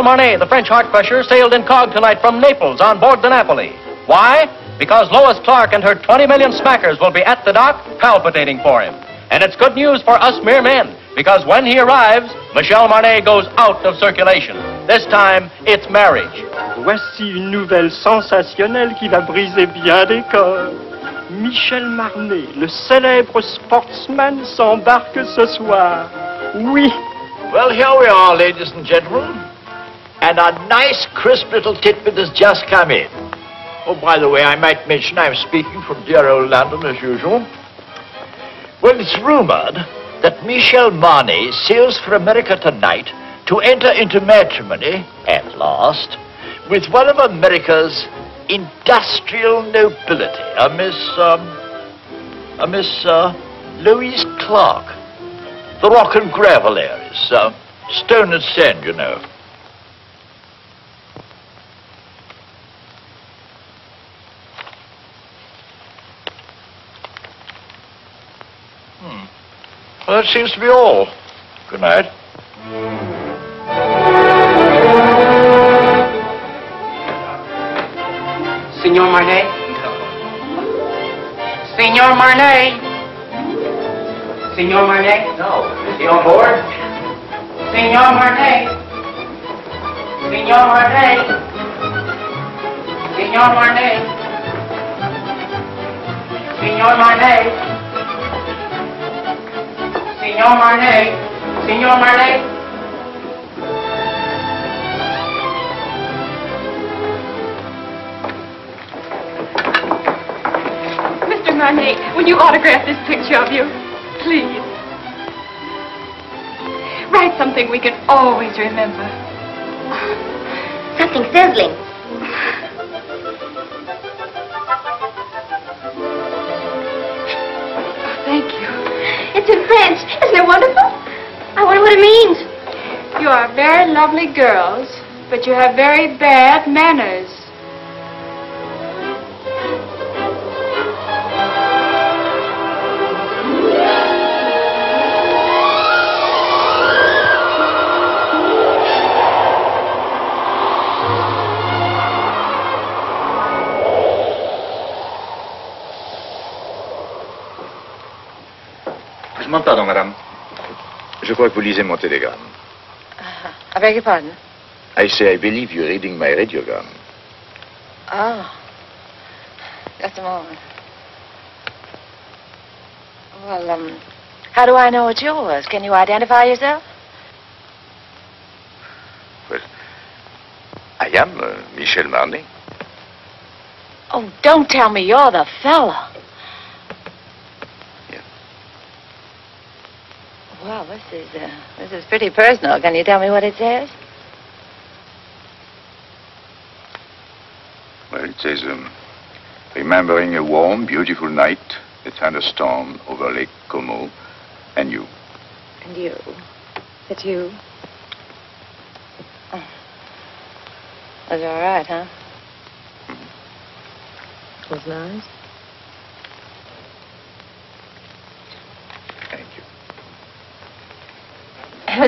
Marnay, the French heart crusher, sailed incog tonight from Naples on board the Napoli. Why? Because Lois Clark and her 20 million smackers will be at the dock palpitating for him. And it's good news for us mere men, because when he arrives, Michel Marnay goes out of circulation. This time, it's marriage. Voici une nouvelle sensationnelle qui va briser bien des corps. Michel Marnay, le célèbre sportsman, s'embarque ce soir. Oui. Well, here we are, ladies and gentlemen. And a nice, crisp little tidbit has just come in. Oh, by the way, I might mention I'm speaking from dear old London as usual. Well, it's rumored that Michel Marnay sails for America tonight to enter into matrimony, at last, with one of America's industrial nobility, a Miss Louise Clark. The rock and gravel areas, stone and sand, you know. Well, that seems to be all. Good night. Signor Marnay? Signor Marnay? Signor Marnay? No. Is he on board? Signor Marnay? Signor Marnay? Signor Marnay? Signor Marnay? Signor Marnay? Signor Marnay? Mr. Marnay, will you autograph this picture of you? Please. Write something we can always remember. Something sizzling. Thank you. It's in French. Isn't it wonderful? I wonder what it means. You are very lovely girls, but you have very bad manners. Pardon, madame. Je crois que vous lisez mon télégramme. I beg your pardon? I say I believe you're reading my radiogram. Oh. Just a moment. Well, how do I know it's yours? Can you identify yourself? Well, I am Michel Marnay. Oh, don't tell me you're the fella. Well, this is pretty personal. Can you tell me what it says? Well, it says, remembering a warm, beautiful night, a thunderstorm over Lake Como, and you. And you. It's you. Oh. That's all right, huh? Mm-hmm. It was nice. Thank you.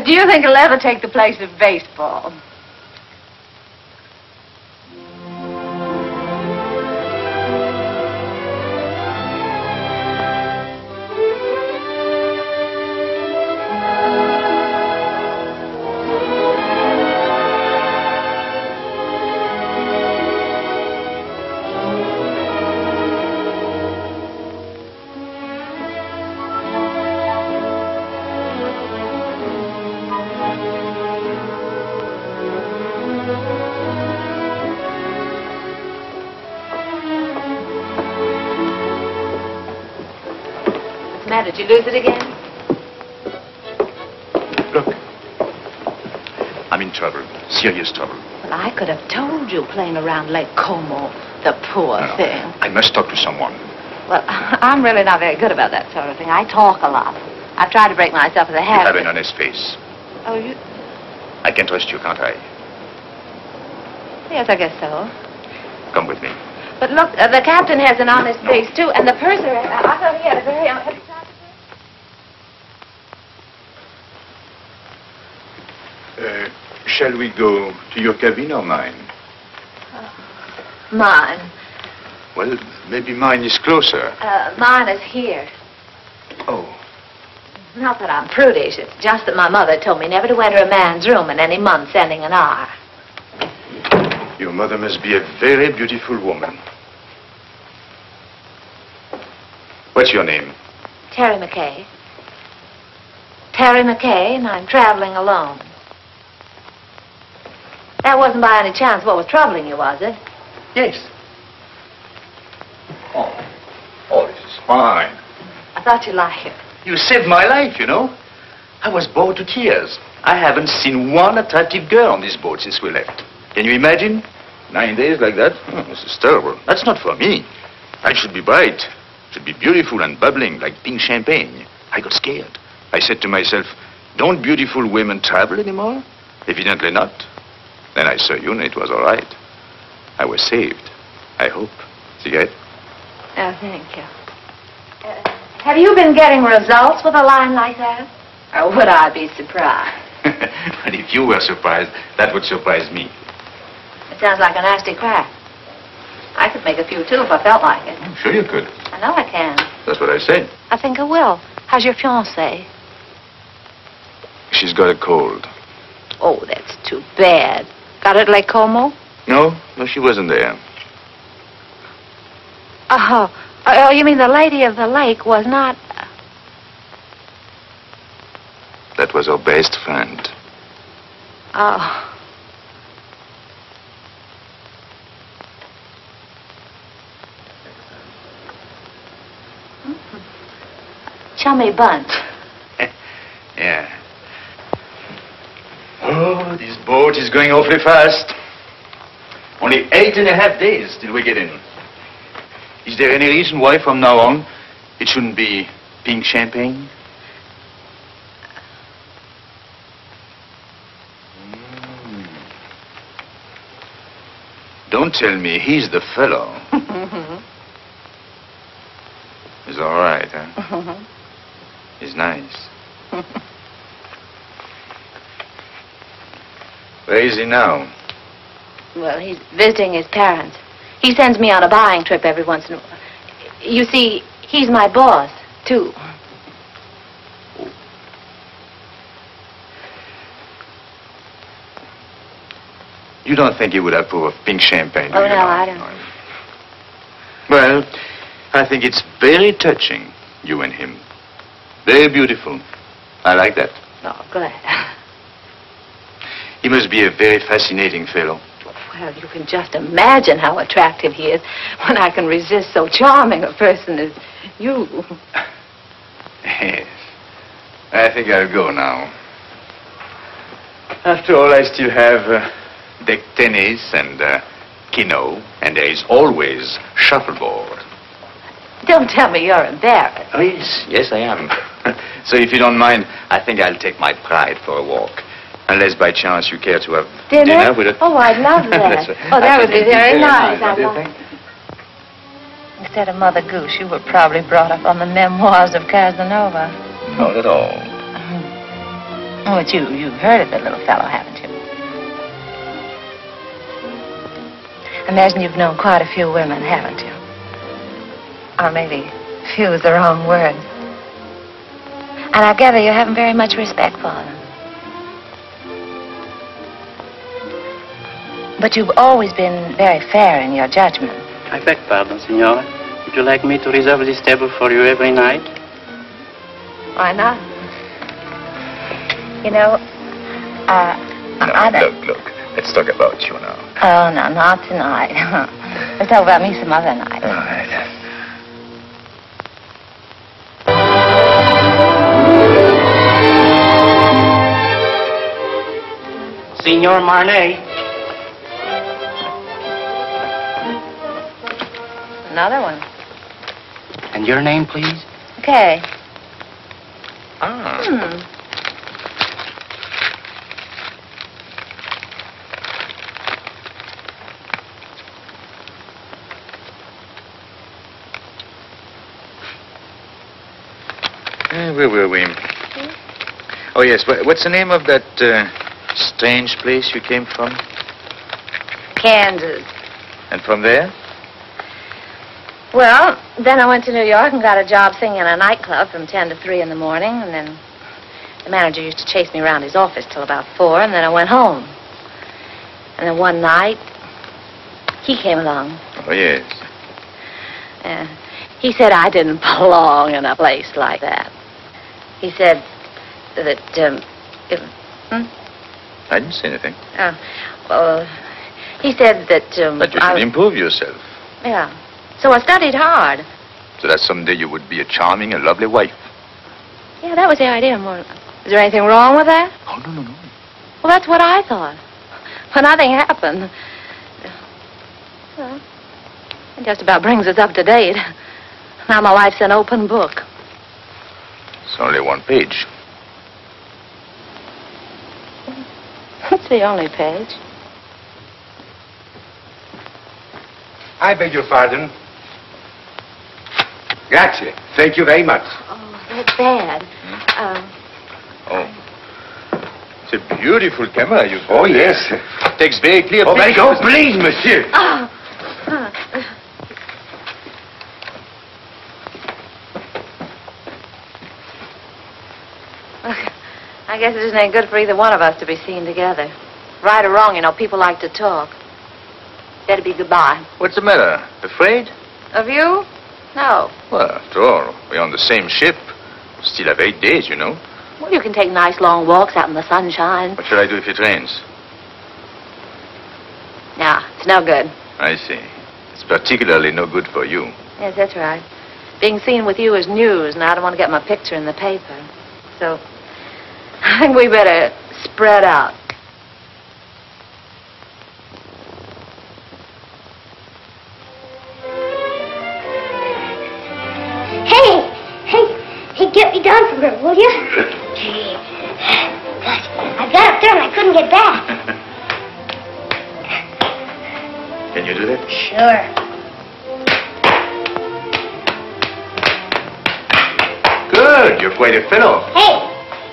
Do you think it'll ever take the place of baseball? Did you lose it again? Look. I'm in trouble. Serious trouble. Well, I could have told you playing around Lake Como. The poor thing. I must talk to someone. Well, I'm really not very good about that sort of thing. I talk a lot. I've tried to break myself of the You habit. have an honest face. Oh, you... I can trust you, can't I? Yes, I guess so. Come with me. But look, the captain has an honest face, too, and the purser, I thought he had a very honest... Shall we go to your cabin or mine? Mine. Well, maybe mine is closer. Mine is here. Oh. Not that I'm prudish. It's just that my mother told me never to enter a man's room in any month ending in R. Your mother must be a very beautiful woman. What's your name? Terry McKay. Terry McKay, and I'm traveling alone. That wasn't by any chance what was troubling you, was it? Yes. Oh, this is fine. I thought you'd like it. You saved my life, you know. I was bored to tears. I haven't seen one attractive girl on this boat since we left. Can you imagine? 9 days like that? Oh, this is terrible. That's not for me. I should be bright. Should be beautiful and bubbling like pink champagne. I got scared. I said to myself, don't beautiful women travel anymore? Evidently not. Then I saw you and it was all right. I was saved. I hope. Cigarette? Oh, thank you. Have you been getting results with a line like that? Or would I be surprised? But if you were surprised, that would surprise me. It sounds like a nasty crack. I could make a few, too, if I felt like it. I'm sure you could. I know I can. That's what I said. I think I will. How's your fiancée? She's got a cold. Oh, that's too bad. Got it at Lake Como? No, she wasn't there. Oh, you mean the lady of the lake was not... That was her best friend. Oh. Chummy bunch. Yeah. Oh, this boat is going awfully fast. Only 8.5 days till we get in. Is there any reason why from now on it shouldn't be pink champagne? Don't tell me he's the fellow. He's all right, huh? He's nice. Where is he now? Well, he's visiting his parents. He sends me on a buying trip every once in a while. You see, he's my boss, too. You don't think he would approve of pink champagne, do Oh, you? no, I don't. Well, I think it's very touching, you and him. Very beautiful. I like that. Oh, glad. He must be a very fascinating fellow. Well, you can just imagine how attractive he is when I can resist so charming a person as you. Yes. I think I'll go now. After all, I still have deck tennis and keno, and there is always shuffleboard. Don't tell me you're embarrassed. Oh, yes, I am. So if you don't mind, I think I'll take my pride for a walk. Unless by chance you care to have dinner with it. Oh, I'd love that. Oh, that would be very nice. What do you think? Instead of Mother Goose, you were probably brought up on the memoirs of Casanova. Not at all. Oh, but you've heard of the little fellow, haven't you? I imagine you've known quite a few women, haven't you? Or maybe few is the wrong word. And I gather you haven't very much respect for them. But you've always been very fair in your judgment. I beg pardon, Signora. Would you like me to reserve this table for you every night? Why not? You know, I don't... Look. Let's talk about you now. Oh, no, not tonight. Let's talk about me some other night. All right. Signor Marnet. Another one. And your name, please? Okay. Ah. Where were we? Oh, yes. What's the name of that Strange place you came from? Kansas. And from there? Well, then I went to New York and got a job singing in a nightclub from 10 to 3 in the morning, and then the manager used to chase me around his office till about 4, and then I went home. And then one night, he came along. Oh, yes. He said I didn't belong in a place like that. He said that, I didn't say anything. Well, he said that, That you should improve yourself. Yeah. So I studied hard. So that someday you would be a charming and lovely wife. Yeah, that was the idea. More. Is there anything wrong with that? Oh, no. Well, that's what I thought. But nothing happened. Well, it just about brings us up to date. Now my life's an open book. It's only one page. It's the only page. I beg your pardon. Grazie. Thank you very much. Oh, that's bad. Oh. It's a beautiful camera you've got. Oh, yes. Takes very clear Oh, very pictures. good. Please, monsieur. I guess it isn't any good for either one of us to be seen together. Right or wrong, you know, people like to talk. Better be goodbye. What's the matter? Afraid? Of you? No. Well, after all, we're on the same ship. We still have 8 days, you know. Well, you can take nice long walks out in the sunshine. What shall I do if it rains? No, it's no good. I see. It's particularly no good for you. Yes, that's right. Being seen with you is news, and I don't want to get my picture in the paper. So, I think we better spread out. Hey, get me down from here, will you? Gee, I got up there and I couldn't get back. Can you do that? Sure. Good. You're quite a fellow. Hey,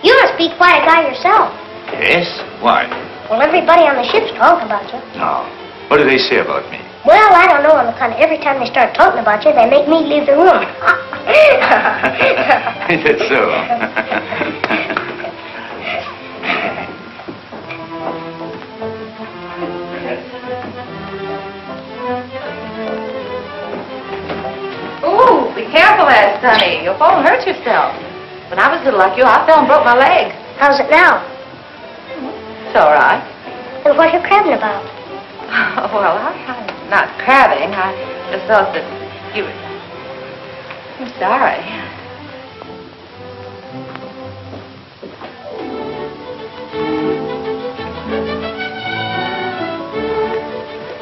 you must be quite a guy yourself. Yes? Why? Well, everybody on the ship's talk about you. No. What do they say about me? Well, I don't know on the kind of every time they start talking about you, they make me leave the room. Is that so? Ooh, be careful there, Sonny. You'll fall and hurt yourself. When I was little like you, I fell and broke my leg. How's it now? It's all right. And what are you crabbing about? Well, I'm not crabbing. I just thought that you... I'm sorry.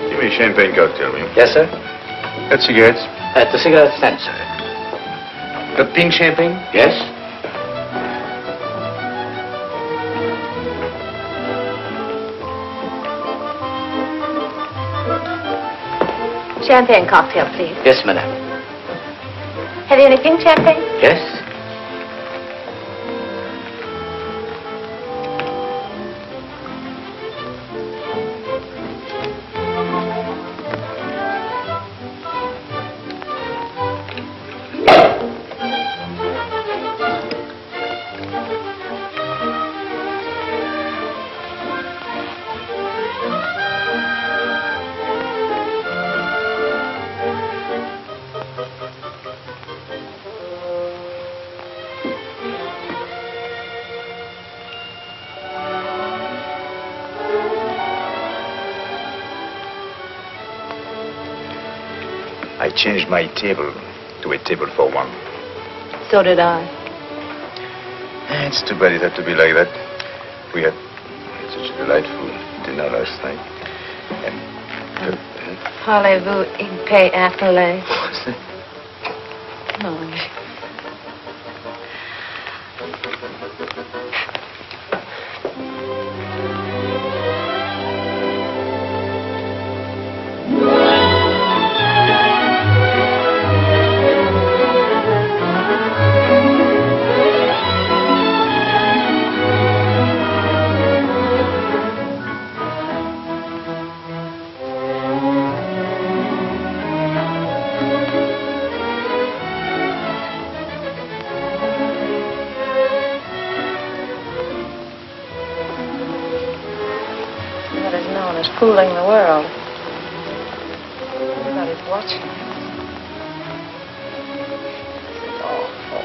Give me a champagne cocktail, will you? Yes, sir. Got cigarettes? The cigarette stand, sir. Got pink champagne? Yes? Champagne cocktail, please. Yes, madam. Have you any pink champagne? Yes? I changed my table to a table for one. So did I. It's too bad it had to be like that. We had such a delightful dinner last night. And... Parlez-vous in paix appelé? What's that? No. fooling the world. Everybody's watching. This is awful.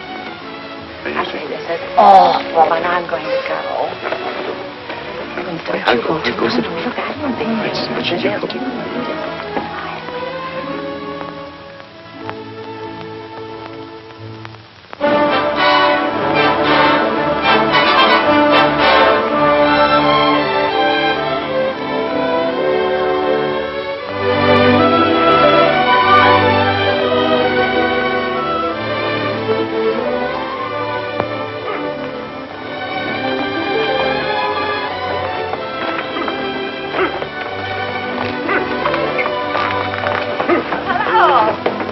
I say this is awful, and I'm going to go. Please don't you go too soon. Look, I don't think they'll keep moving.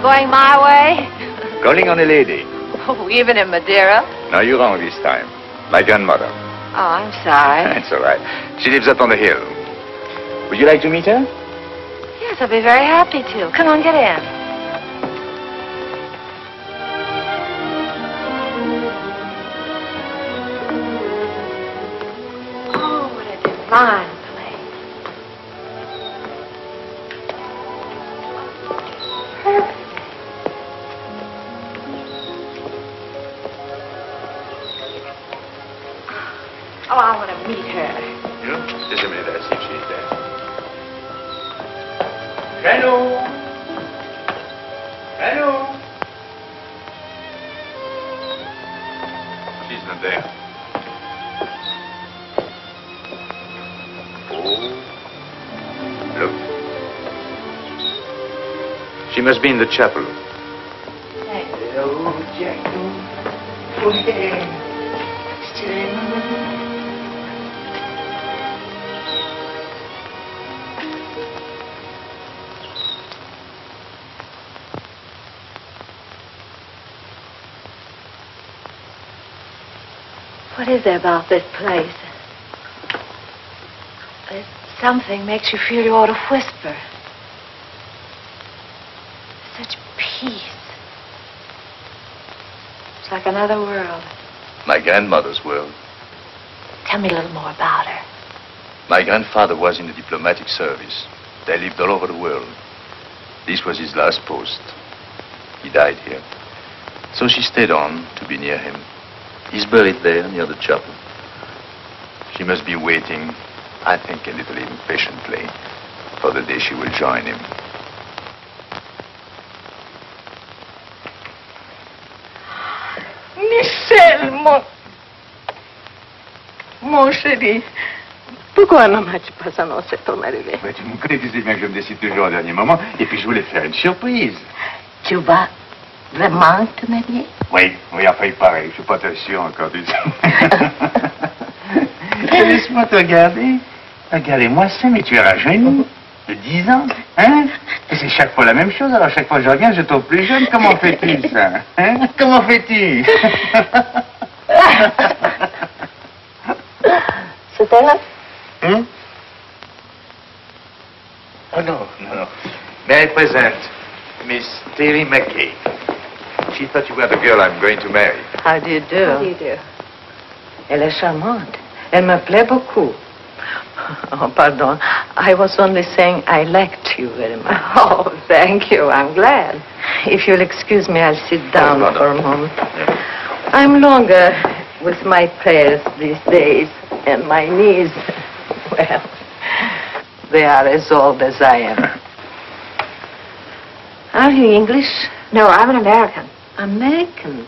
Going my way? Calling on a lady. Oh, even in Madeira? No, you're wrong this time. My grandmother. Oh, I'm sorry. It's all right. She lives up on the hill. Would you like to meet her? Yes, I'll be very happy to. Come on, get in. Oh, what a divine place. Perfect. Oh, I want to meet her. You? Just a minute, I'll see if she's there. Hello? Hello? She's not there. Oh. Look. She must be in the chapel. Hello, Jack. Okay. What is there about this place? There's something makes you feel you ought to whisper. Such peace. It's like another world. My grandmother's world. Tell me a little more about her. My grandfather was in the diplomatic service. They lived all over the world. This was his last post. He died here. So she stayed on to be near him. He's buried there near the chapel. She must be waiting, I think a little impatiently, for the day she will join him. Michel, mon chéri, pourquoi ne m'as-tu pas annoncé ton arrivée? Tu me connais, tu sais bien que je me décide toujours au dernier moment. Et puis je voulais faire une surprise. Tu vas vraiment te marier? Oui, enfin, il paraît. Je suis pas très sûr encore du tout. Laisse-moi te regarder. Regardez-moi ça, mais tu es rajeuni de 10 ans. Hein? Et c'est chaque fois la même chose. Alors chaque fois que je regarde, je trouve plus jeune. Comment fais-tu ça? Hein? Comment fais-tu? C'était là? Hein? Oh non, non, non. May I present Miss Terry McKay. She thought you were the girl I'm going to marry. How do you do? How do you do? Elle est charmante. Elle me plaît beaucoup. Oh, pardon. I was only saying I liked you very much. Oh, thank you. I'm glad. If you'll excuse me, I'll sit down no, no. for a moment. I'm longer with my prayers these days, and my knees, well, they are as old as I am. Are you English? No, I'm an American. American?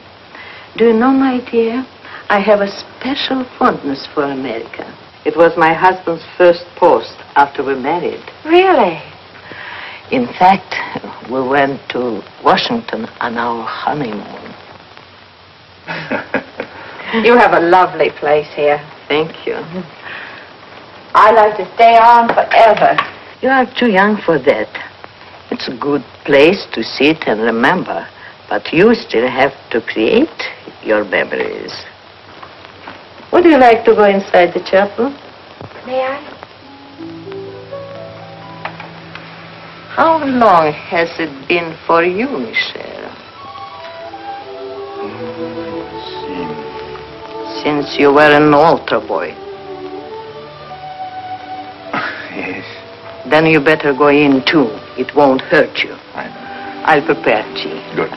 Do you know, my dear, I have a special fondness for America. It was my husband's first post after we married. Really? In fact, we went to Washington on our honeymoon. You have a lovely place here. Thank you. I'd like to stay on forever. You are too young for that. It's a good place to sit and remember, but you still have to create your memories. Would you like to go inside the chapel? May I? How long has it been for you, Michel? Since you were an altar boy. Yes. Then you better go in too. It won't hurt you. I know. I'll prepare tea. Good.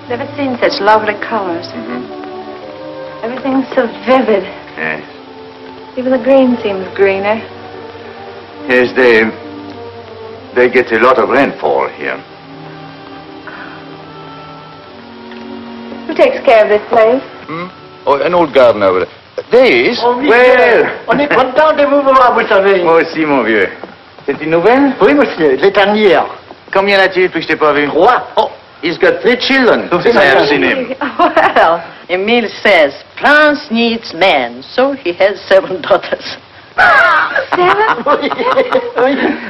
Never seen such lovely colors. Everything's so vivid. Yes. Even the green seems greener. Yes, they get a lot of rainfall here. Who takes care of this place? Oh, an old garden over there. There is. Oh, Michel, on est content de vous voir, vous savez. Moi aussi, mon vieux. C'est une nouvelle? Oui, monsieur, les dernières. Combien a-t-il depuis que je t'ai pas vu? 3. Oh, he's got 3 children since I have seen him. Well, Emile says France needs men, so he has 7 daughters. 7?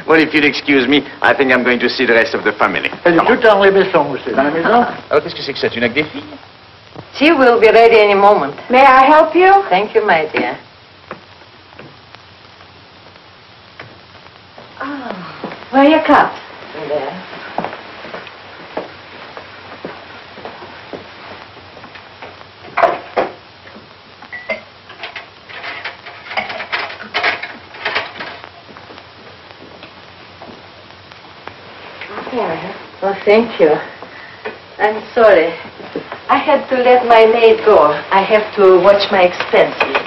Well, if you'll excuse me, I think I'm going to see the rest of the family. Elle est toute en maison, monsieur. Dans la maison? Alors, qu'est-ce que c'est que ça? Tu n'as que des filles? Tea will be ready any moment. May I help you? Thank you, my dear. Where are your cups? There. Oh, thank you. I'm sorry. I had to let my maid go. I have to watch my expenses.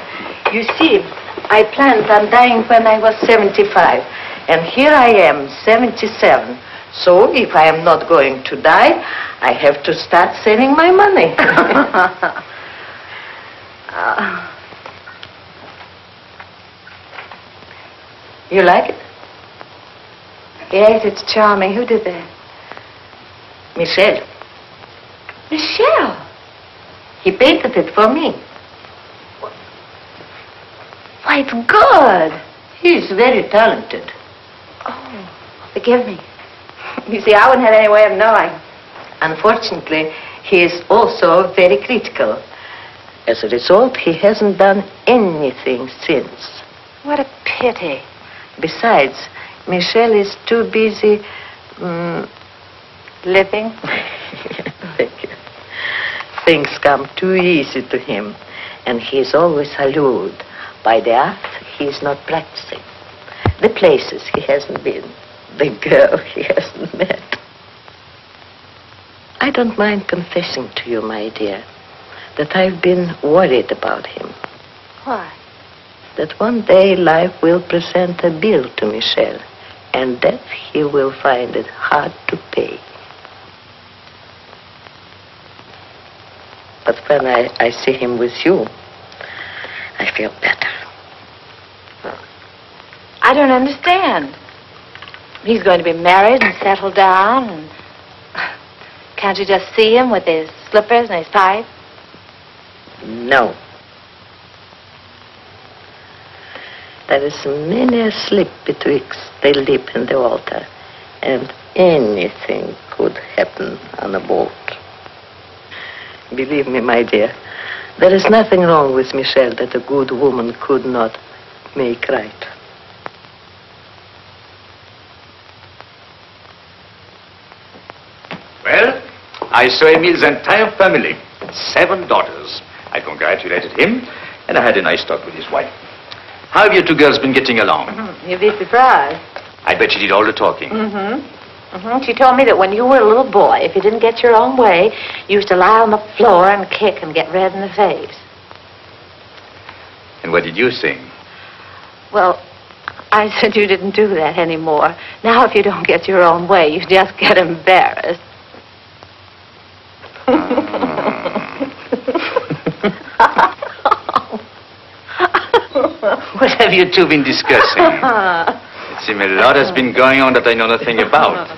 You see, I planned on dying when I was 75. And here I am, 77. So if I am not going to die, I have to start saving my money. You like it? Yes, it's charming. Who did that? Michel. Michelle. He painted it for me. Why, it's good. He's very talented. Oh, forgive me. You see, I wouldn't have any way of knowing. Unfortunately, he is also very critical. As a result, he hasn't done anything since. What a pity. Besides, Michel is too busy Living? Thank you. Things come too easy to him, and he is always allured by the art he is not practicing, the places he hasn't been, the girl he hasn't met. I don't mind confessing to you, my dear, that I've been worried about him. Why? That one day life will present a bill to Michel, and that he will find it hard to pay. But when I see him with you, I feel better. I don't understand. He's going to be married and settle down, and can't you just see him with his slippers and his pipe? No. There is many a slip betwixt the lip and the altar, and Anything could happen on a boat. Believe me, my dear, there is nothing wrong with Michelle that a good woman could not make right. Well, I saw Emile's entire family, 7 daughters. I congratulated him, and I had a nice talk with his wife. How have you 2 girls been getting along? You'd be surprised. I bet she did all the talking. She told me that when you were a little boy, if you didn't get your own way, you used to lie on the floor and kick and get red in the face. And what did you sing? Well, I said you didn't do that anymore. Now, if you don't get your own way, you just get embarrassed. What have you 2 been discussing? It seems a lot has been going on that I know nothing about.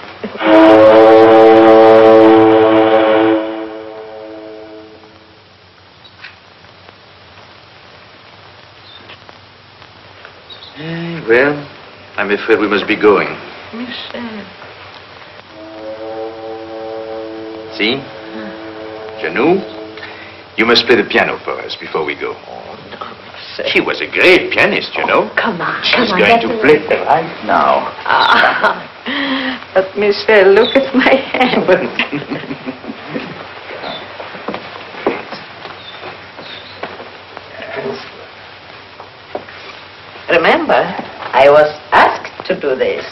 Well, I'm afraid we must be going. Michelle. See? Janou, you must play the piano for us before we go. She was a great pianist, you know. Come on, She's going to play right now. But Michelle, look at my hand. Remember, I was asked to do this.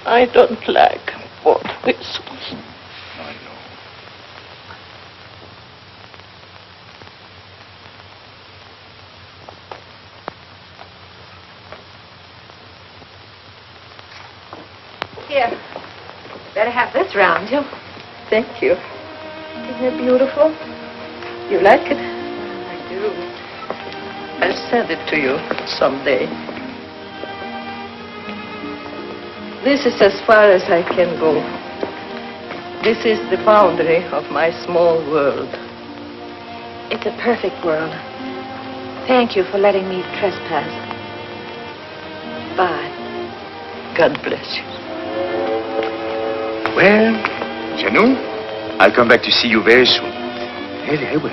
I don't like both whistles. I know. Here, better have this round you. Thank you. Isn't it beautiful? You like it? I do. I'll send it to you someday. This is as far as I can go. This is the boundary of my small world. It's a perfect world. Thank you for letting me trespass. Bye. God bless you. Well, Janou, I'll come back to see you very soon. Really, I will.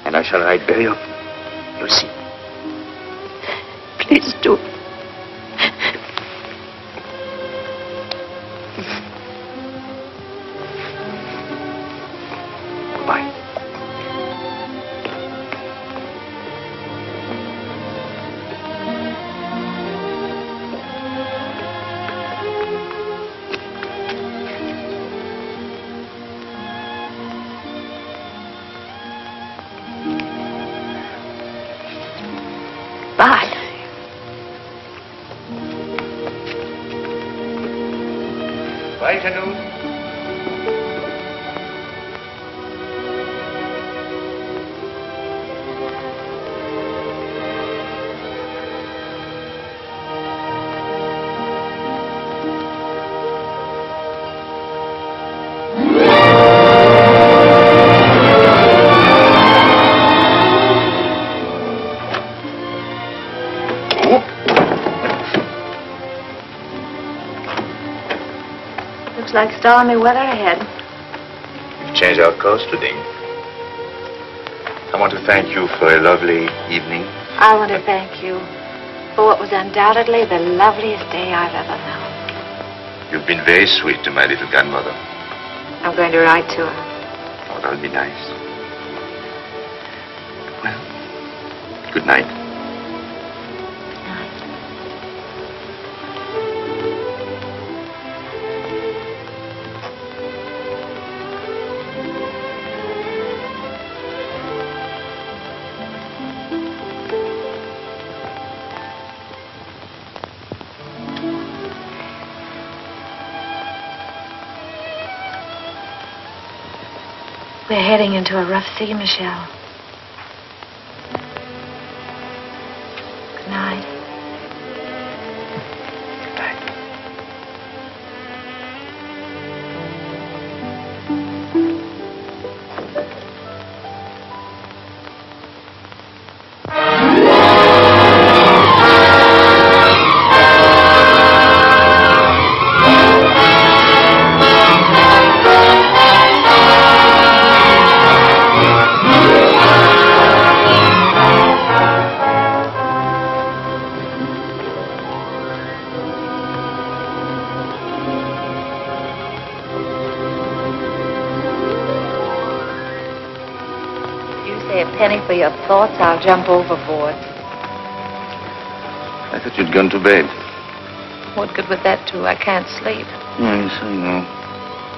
And I shall write very often. You'll see. Please do. Goodbye. Bye. Bye, Janou. Looks like stormy weather ahead. We've changed our course today. I want to thank you for a lovely evening. I want to thank you for what was undoubtedly the loveliest day I've ever known. You've been very sweet to my little grandmother. I'm going to write to her. Oh, that'll be nice. Well, good night. We're heading into a rough sea, Michelle. Good night. Good night. A penny for your thoughts, I'll jump overboard. I thought you'd gone to bed. What good would that do? I can't sleep. Yes, I know.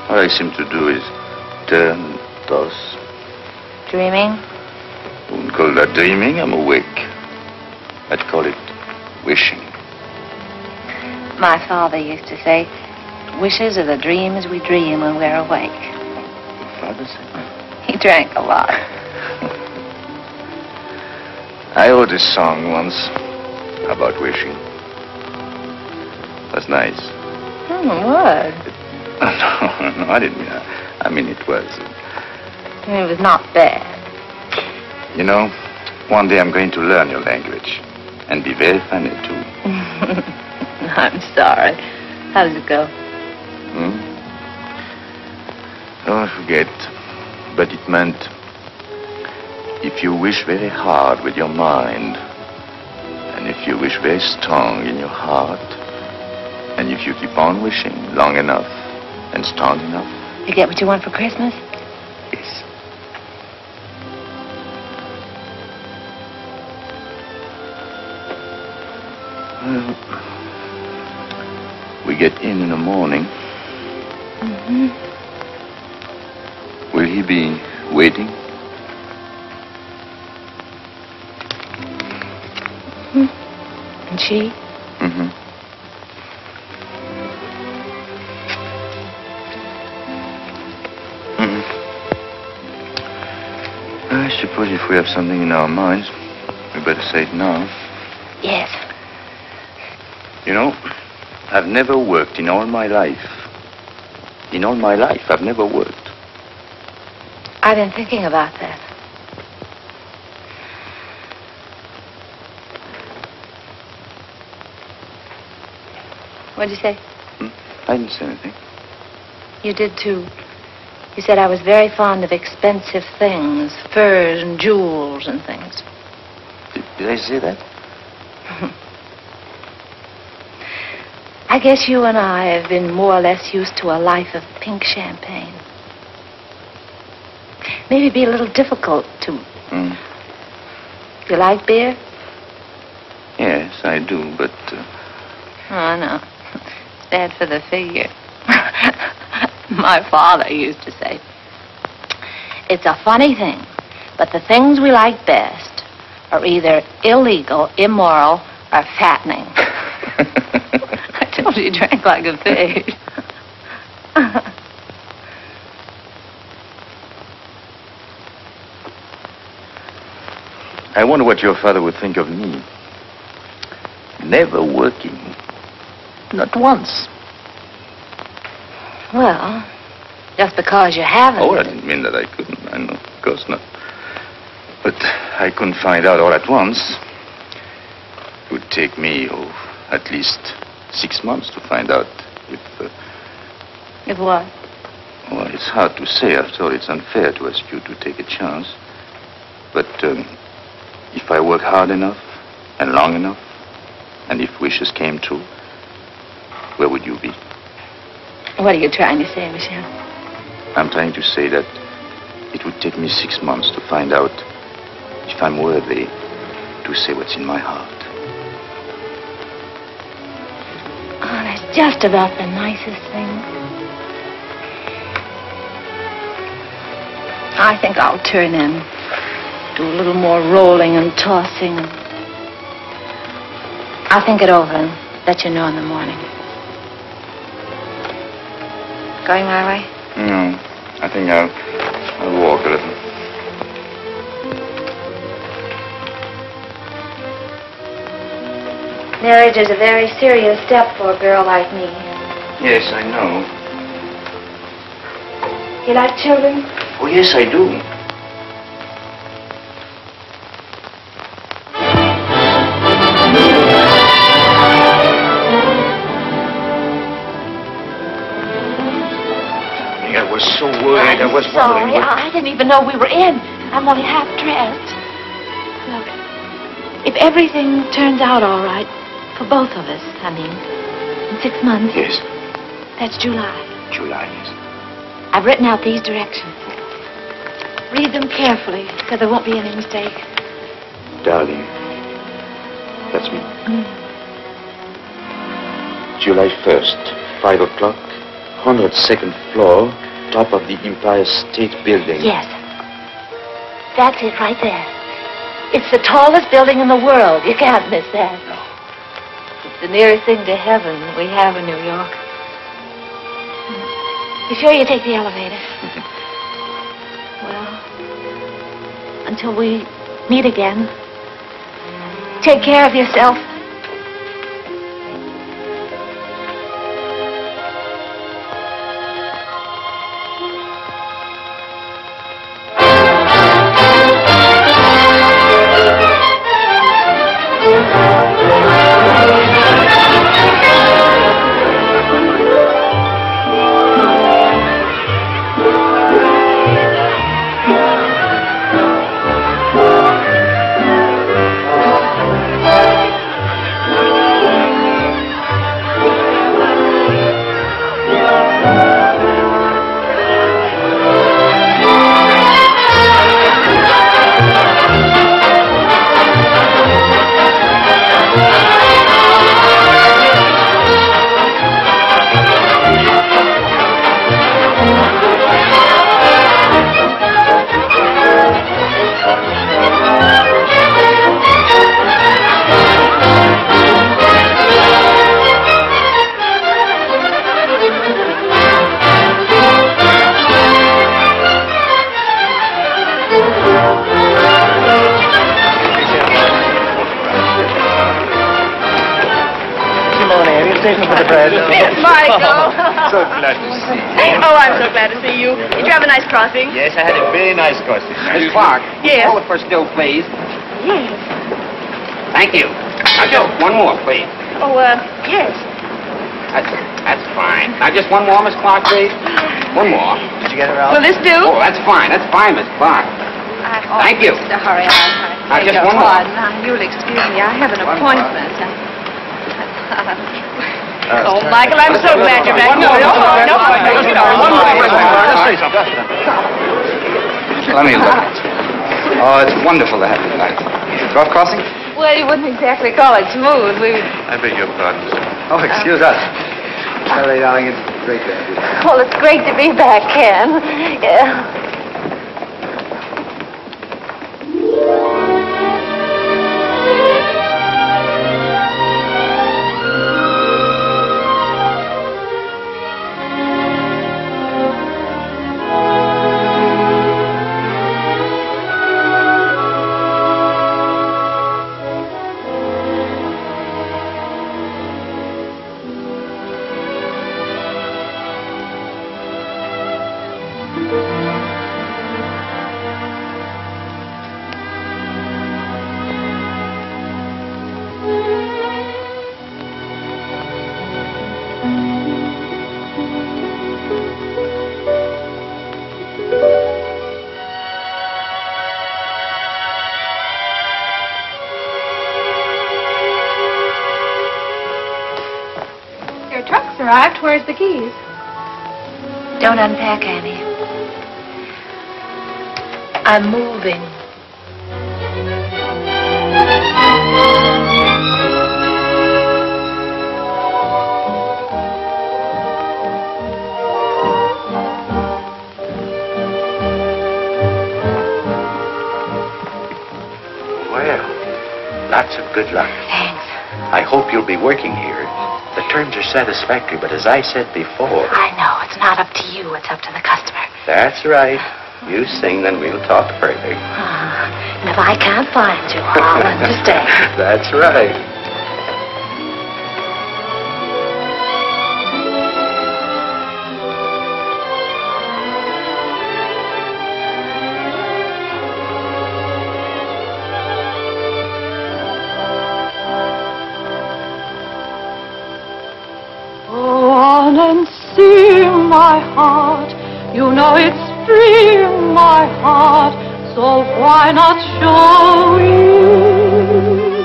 All I seem to do is turn, toss. Dreaming? I wouldn't call that dreaming. I'm awake. I'd call it wishing. My father used to say, wishes are the dreams we dream when we're awake. Your father said that? He drank a lot. I wrote a song once about wishing. It was nice. What? No, I didn't mean that. I mean, it was. It was not bad. You know, one day I'm going to learn your language. And be very funny, too. I'm sorry. How does it go? Oh, I forget. But it meant, if you wish very hard with your mind, and if you wish very strong in your heart, and if you keep on wishing long enough and strong enough. You get what you want for Christmas? Yes. Well, we get in the morning. Mm-hmm. Will he be waiting? And she? Mm-hmm. Mm-hmm. I suppose if we have something in our minds, we better say it now. Yes. You know, I've never worked in all my life. In all my life, I've never worked. I've been thinking about that. What'd you say? I didn't say anything. You did, too. You said I was very fond of expensive things, furs and jewels and things. Did I say that? I guess you and I have been more or less used to a life of pink champagne. Maybe it'd be a little difficult to... You like beer? Yes, I do, but... Oh, no. It's bad for the figure. My father used to say, it's a funny thing, but the things we like best are either illegal, immoral, or fattening. I told you he drank like a pig. I wonder what your father would think of me. Never working. Not once. Well, just because you haven't. Oh, I didn't mean that I couldn't. I know, of course not. But I couldn't find out all at once. It would take me, at least 6 months to find out if... If what? Well, it's hard to say. After all, it's unfair to ask you to take a chance. But if I work hard enough and long enough, and if wishes came true, where would you be? What are you trying to say, Michel? I'm trying to say that it would take me 6 months to find out if I'm worthy to say what's in my heart. Oh, that's just about the nicest thing. I think I'll turn in. Do a little more rolling and tossing. I'll think it over and let you know in the morning. Going my way? No, I think I'll walk a little. Marriage is a very serious step for a girl like me. Yes, I know. You like children? Oh, yes, I do. I was so worried. I was wondering sorry. I didn't even know we were in. I'm only half dressed. Look, if everything turns out all right, for both of us, I mean, in 6 months. Yes. That's July. July, yes. I've written out these directions. Read them carefully, so there won't be any mistake. Darling, that's me. July 1st, 5 o'clock, 102nd floor, top of the Empire State Building. Yes. That's it right there. It's the tallest building in the world. You can't miss that. No. It's the nearest thing to heaven we have in New York. You sure you take the elevator? Well, until we meet again, take care of yourself. Michael. So glad to see you. Oh, I'm so glad to see you. Did you have a nice crossing? Yes, I had a very nice crossing. Miss Clark, Yes. call it for still, please. Yes. Thank you. Now, Joe, one more, please. Oh, yes. That's fine. Now, just one more, Miss Clark, please. One more. Did you get her out? Will this do? Oh, that's fine, Miss Clark. Thank you. To hurry. I Just beg your one more. pardon. You'll excuse me. I have an appointment. Oh, Michael, I'm so glad you're back. No. Let me look. Oh, it's wonderful to have you tonight. Rough crossing? Well, you wouldn't exactly call it smooth. I beg your pardon, sir. Oh, excuse us. Sorry, darling, it's great to have you. Well, it's great to be back, Ken. Yeah. Arrived. Where's the keys? Don't unpack, Annie. I'm moving. Well, lots of good luck. Thanks. I hope you'll be working here. The terms are satisfactory, but as I said before... I know. It's not up to you. It's up to the customer. That's right. You sing, then we'll talk further. And if I can't find you, I'll understand. That's right. And sing, my heart, you know it's spring, my heart, so why not show it?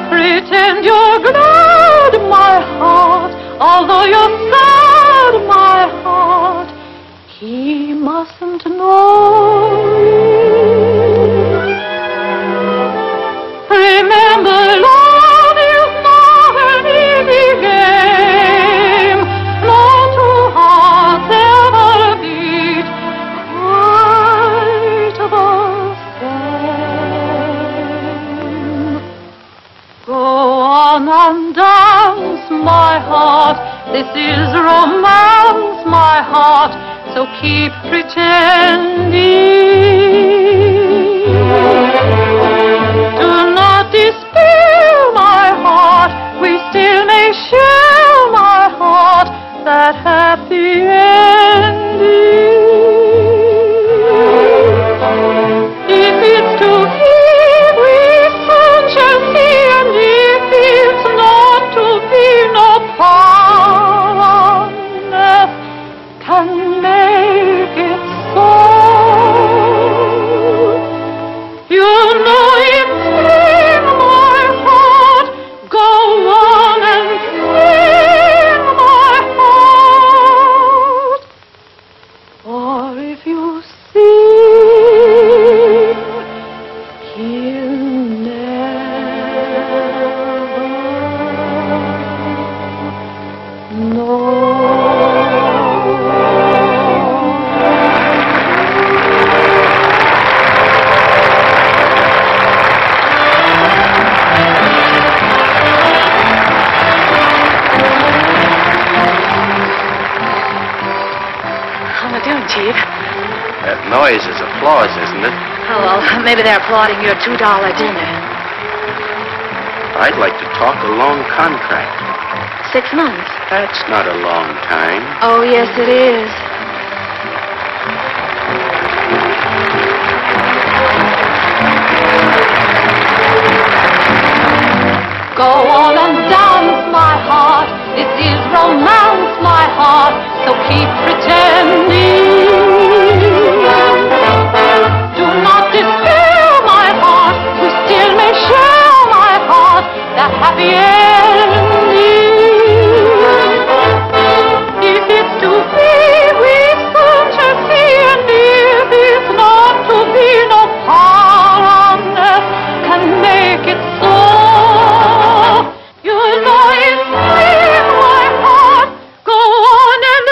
Pretend you're glad, my heart, although you're sad, my heart, he mustn't know it. Remember, love is not an easy game. No two hearts ever beat quite the same. Go on and dance, my heart. This is romance, my heart. So keep pretending. Do not despair, my heart. We still may share, my heart, that happy ending. If it's to be, we soon shall see, and if it's not to be, no power on earth can make it so. You know it's in my heart. Go on and sing, my heart. Or if you sing, he'll never know. How are you doing, Chief? That noise is applause, isn't it? Oh, well, maybe they're applauding your $2 dinner. I'd like to talk a long contract. 6 months. That's not a long time. Oh, yes, it is. Go on and dance, my heart. This is romance, my heart, so keep pretending. Do not despair, my heart, we still may share, my heart, the happy ending. If it's to be, we soon shall see, and if it's not to be, no power on earth can make it so. You know it's me, my heart, go on and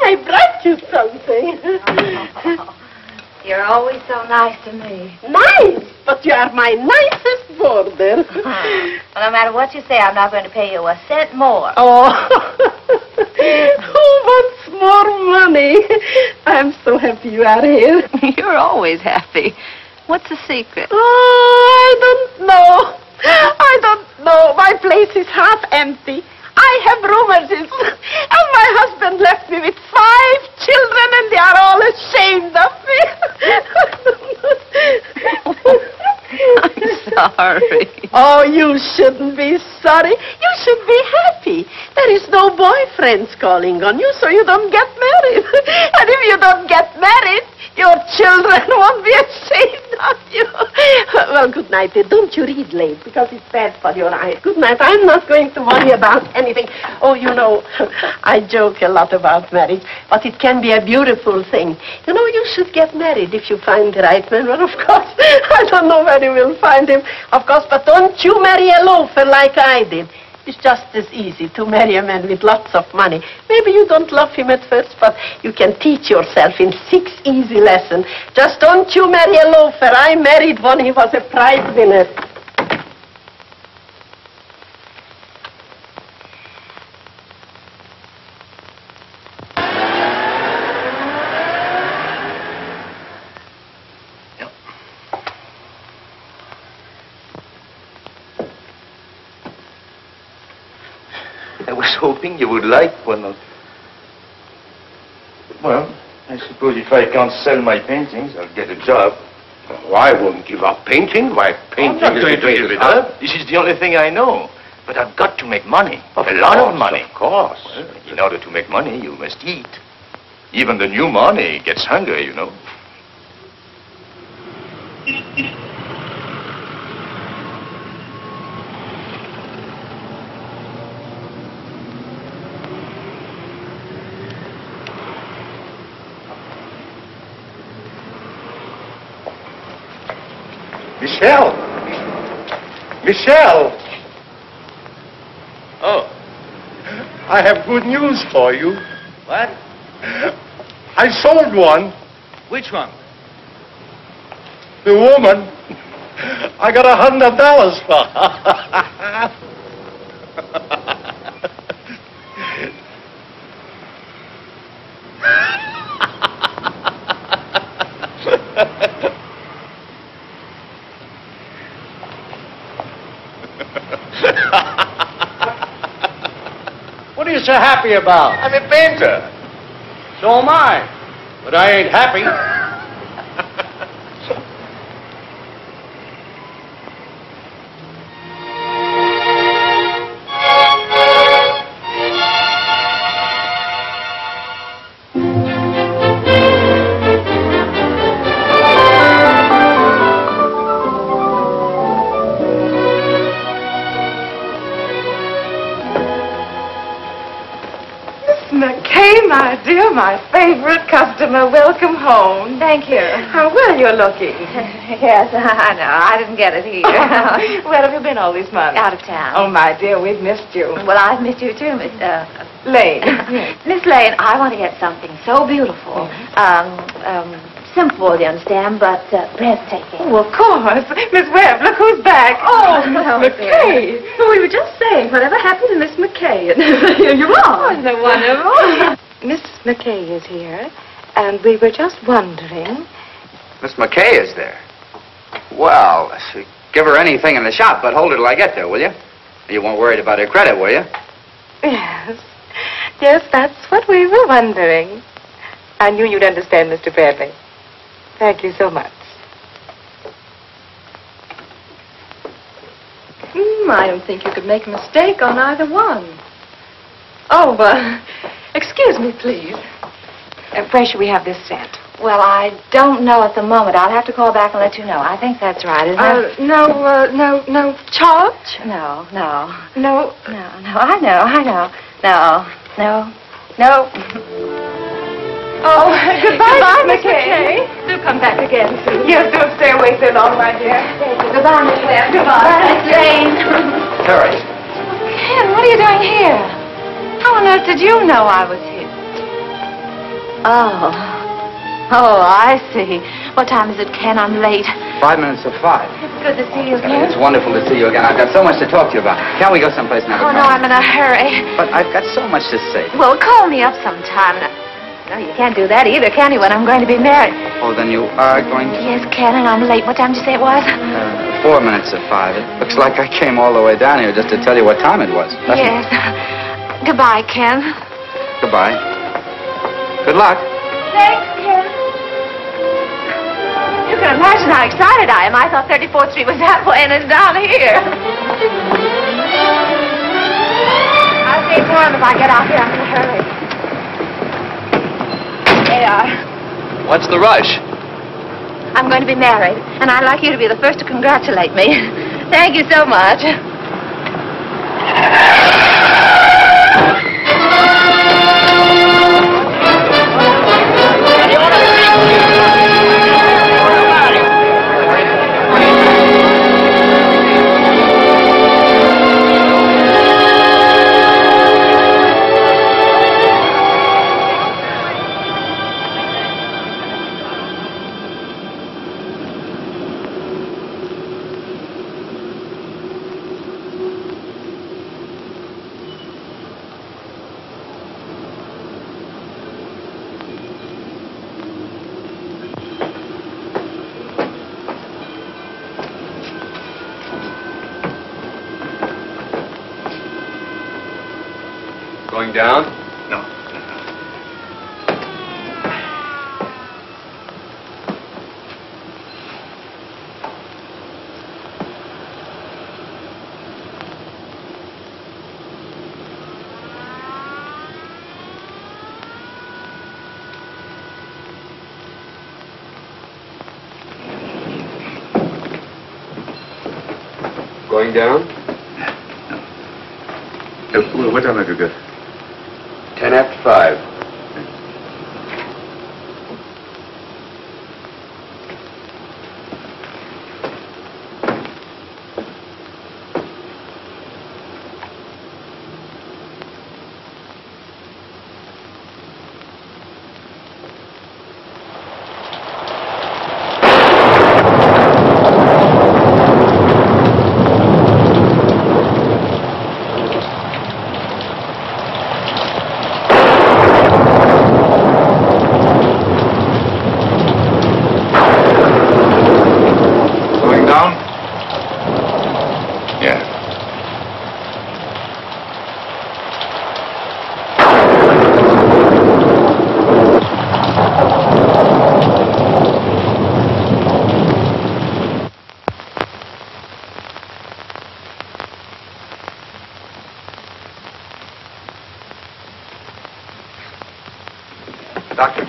I brought you something. You're always so nice to me. Nice, but you are my nicest boarder. Well, no matter what you say, I'm not going to pay you a cent more. Oh, who wants more money? I'm so happy you are here. You're always happy. What's the secret? Oh, I don't know. I don't know. My place is half empty. I have rheumatism, and my husband left me with 5 children, and they are all ashamed of me. I'm sorry. Oh, you shouldn't be sorry. You should be happy. There is no boyfriends calling on you, so you don't get married. And if you don't get married, your children won't be ashamed of you. Well, good night. Don't you read late, because it's bad for your eyes. Good night. I'm not going to worry about anything. Oh, you know, I joke a lot about marriage, but it can be a beautiful thing. You know, you should get married if you find the right man. Well, of course, I don't know where you will find him, of course, but don't you marry a loafer like I did. It's just as easy to marry a man with lots of money. Maybe you don't love him at first, but you can teach yourself in 6 easy lessons. Just don't you marry a loafer. I married one. He was a prize winner. I was hoping you would like one of... Well, I suppose if I can't sell my paintings, I'll get a job. Oh, I won't give up painting. Why, painting I'm not is going to give it up. This is the only thing I know. But I've got to make money. A lot of money. Of course. Well, in order to make money, you must eat. Even the new money gets hungry, you know. Michelle! Michelle! Oh. I have good news for you. What? I sold one. Which one? The woman. I got $100 for her. What are you so happy about? I'm a painter. So am I. But I ain't happy. My dear, my favorite customer, welcome home. Thank you. How well you're looking. Yes, I know. I didn't get it here. Where have you been all these months? Out of town. Oh, my dear, we've missed you. Well, I've missed you too, Miss Lane. Miss Lane, I want to get something so beautiful. Simple, you understand, but breathtaking. Oh, of course. Miss Webb, look who's back. Oh, Miss Oh, McKay. Oh, we were just saying, whatever happened to Miss McKay? And here you are. Isn't it wonderful? Miss McKay is here, and we were just wondering. Miss McKay is there. Well, she give her anything in the shop, but hold her till I get there, will you? You weren't worried about her credit, were you? Yes. Yes, that's what we were wondering. I knew you'd understand, Mr. Bradley. Thank you so much. I don't think you could make a mistake on either one. Oh, excuse me, please. Where should we have this sent? Well, I don't know at the moment. I'll have to call back and let you know. I think that's right, isn't it? No charge? No. No. I know. No. Oh, goodbye, Miss McKay. Do come back again soon. Yes, don't stay away so long, my dear. Thank you. Goodbye, Miss Claire. Goodbye, Miss Jane. Harry. Ken, what are you doing here? How on earth did you know I was here? Oh, I see. What time is it, Ken? I'm late. 5 minutes of 5. It's good to see you, Ken. It's wonderful to see you again. I've got so much to talk to you about. Can't we go someplace now? Oh, no, I'm in a hurry. But I've got so much to say. Well, call me up sometime. No, you can't do that either, can you, when I'm going to be married? Oh, then you are going to... Yes, Ken, and I'm late. What time did you say it was? 4 minutes of 5. It looks like I came all the way down here just to tell you what time it was. Yes. Goodbye, Ken. Goodbye. Good luck. Thanks, Ken. You can imagine how excited I am. I thought 34th Street was that way and it's down here. I'll stay warm if I get out here. I'm in a hurry. They are. What's the rush? I'm going to be married, and I'd like you to be the first to congratulate me. Thank you so much. Going down? No. Going down? No. What time have you got? 10 after 5. Doctor.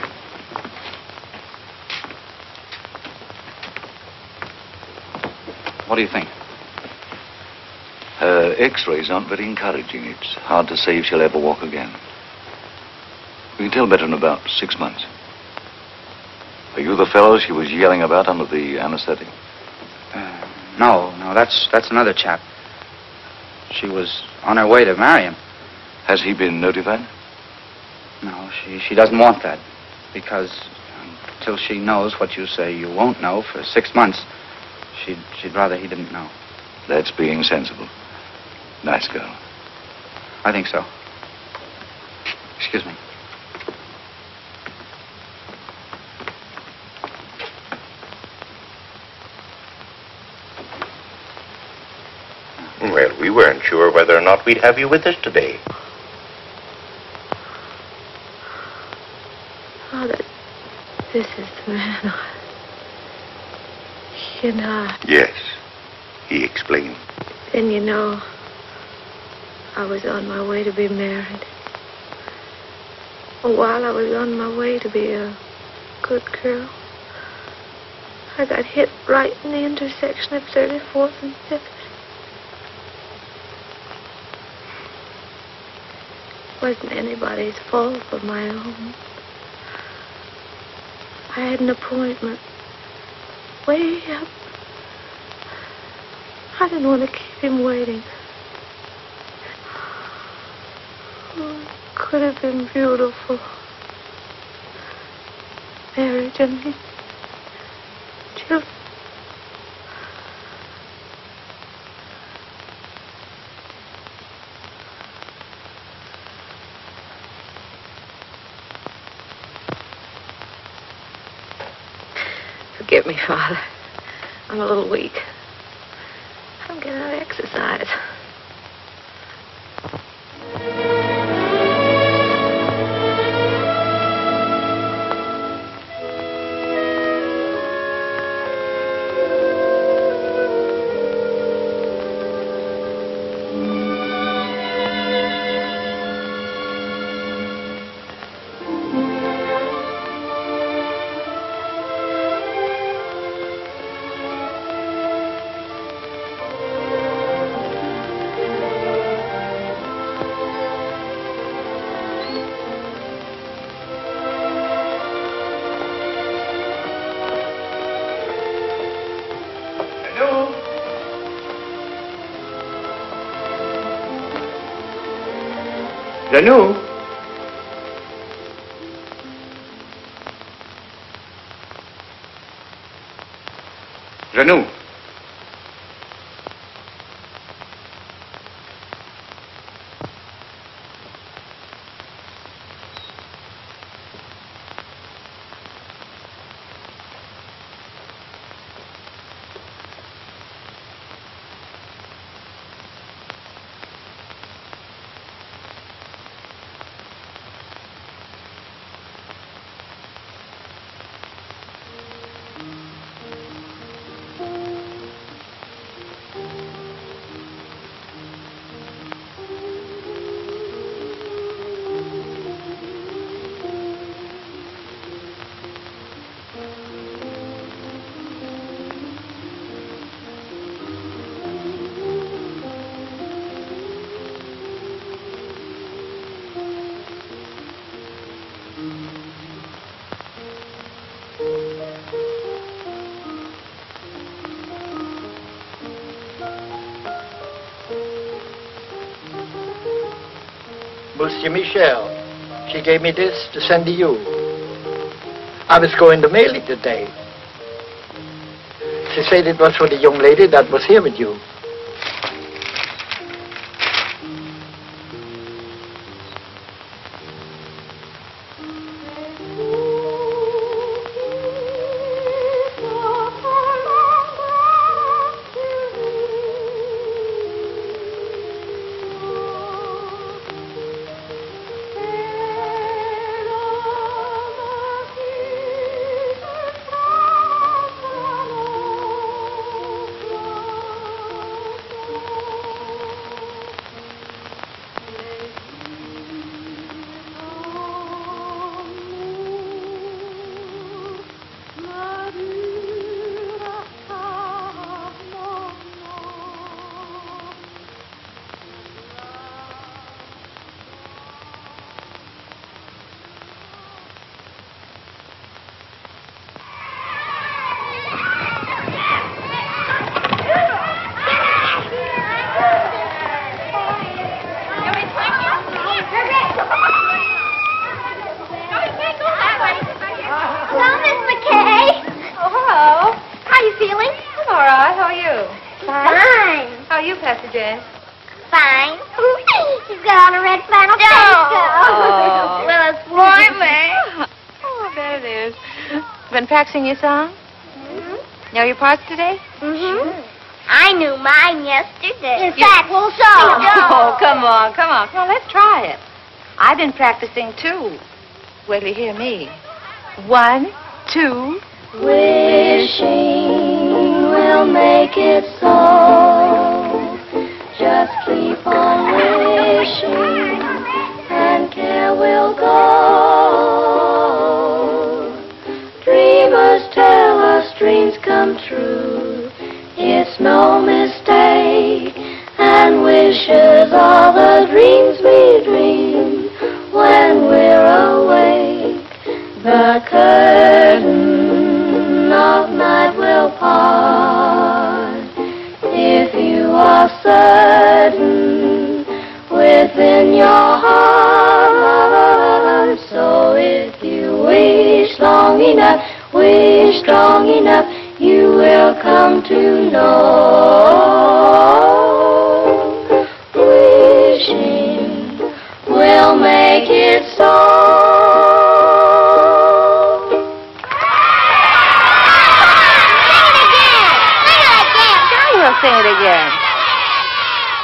What do you think? Her x-rays aren't very encouraging. It's hard to say if she'll ever walk again. We can tell better in about 6 months. Are you the fellow she was yelling about under the anesthetic? No, that's another chap. She was on her way to marry him. Has he been notified? No, she doesn't want that. Because until she knows what you say you won't know for 6 months, she'd rather he didn't know. That's being sensible. Nice girl. I think so. Excuse me. sure whether or not we'd have you with us today. Father, this is the man. You know. Yes, he explained. Then you know, I was on my way to be married. While I was on my way to be a good girl, I got hit right in the intersection of 34th and 5th. Wasn't anybody's fault but my own. I had an appointment way up. I didn't want to keep him waiting. Oh, it could have been beautiful. Marriage and children. Forgive me, Father. I'm a little weak. I'm getting out of exercise. Janou? Janou? Monsieur Michel, she gave me this to send to you. I was going to mail it today. She said it was for the young lady that was here with you. Practicing your song? Mm-hmm. Know your parts today? Mm-hmm. I knew mine yesterday. In fact, we'll sing it. Oh, come on, come on. Come on, let's try it. I've been practicing, too. Wait till you hear me. 1, 2. Wishing will make it so. Just keep on wishing, and care will go. Dreamers tell us dreams come true. It's no mistake, and wishes are the dreams we dream when we're awake. The curtain of night will part if you are certain within your heart. So if you wish long enough, wish strong enough, you will come to know. Wishing will make it so. Sing it again.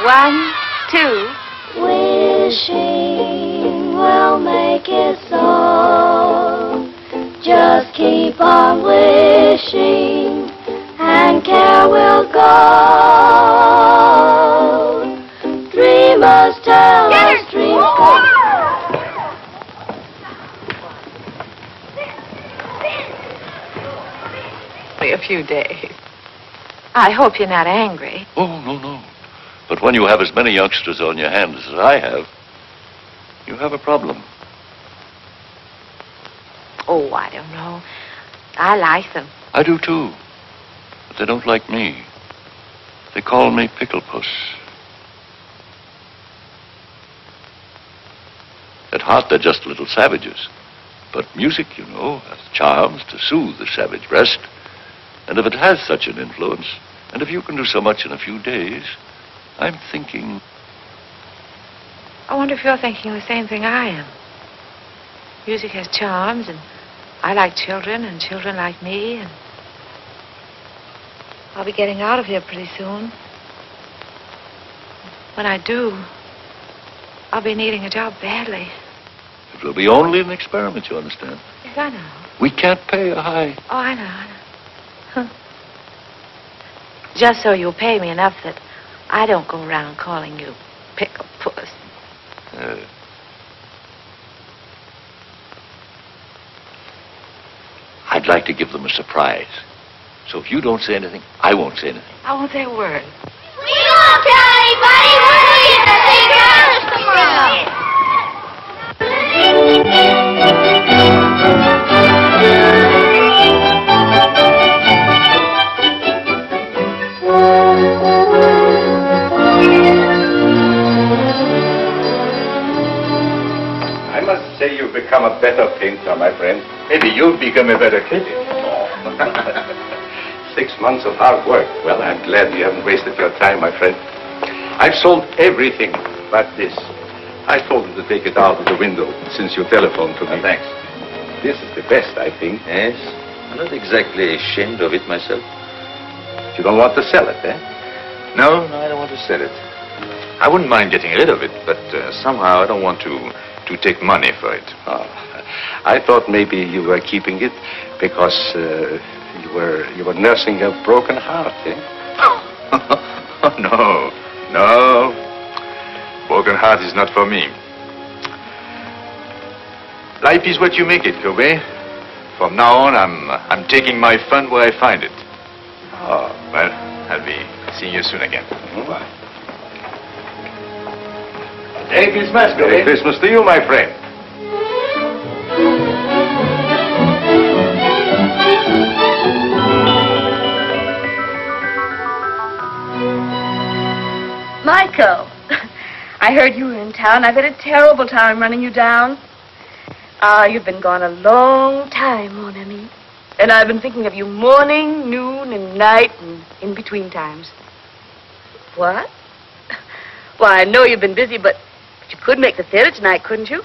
1, 2. Wishing will make it so. Just keep on wishing, and care will go. Dreamers tell us dreams come. Only a few days. I hope you're not angry. Oh, no. But when you have as many youngsters on your hands as I have, you have a problem. Oh, I don't know. I like them. I do, too. But they don't like me. They call me Pickle Puss. At heart, they're just little savages. But music, you know, has charms to soothe the savage breast. And if it has such an influence, and if you can do so much in a few days, I'm thinking... I wonder if you're thinking the same thing I am. Music has charms, and I like children, and children like me, and I'll be getting out of here pretty soon. When I do, I'll be needing a job badly. It will be only an experiment, you understand? Yes, I know. We can't pay a high... Oh, I know. Just so you'll pay me enough that I don't go around calling you Pickle Puss. I'd like to give them a surprise. So if you don't say anything, I won't say anything. I won't say a word. We won't tell anybody. We'll get the big girls tomorrow. I must say you've become a better painter, my friend. Maybe you've become a better critic. 6 months of hard work. Well, I'm glad you haven't wasted your time, my friend. I've sold everything but this. I told them to take it out of the window since you telephoned to me. Thanks. This is the best, I think. Yes. I'm not exactly ashamed of it myself. You don't want to sell it, eh? No, I don't want to sell it. I wouldn't mind getting rid of it, but somehow I don't want to take money for it. Oh, I thought maybe you were keeping it because you were nursing a broken heart, eh? No. Broken heart is not for me. Life is what you make it, Kobe. From now on, I'm taking my fun where I find it. Oh. Well, I'll be seeing you soon again. Bye. Merry Christmas, Kobe. Merry Christmas to you, my friend. Michael, I heard you were in town. I've had a terrible time running you down. You've been gone a long time, mon ami. And I've been thinking of you morning, noon, and night, and in between times. What? Why, I know you've been busy, but you could make the theater tonight, couldn't you?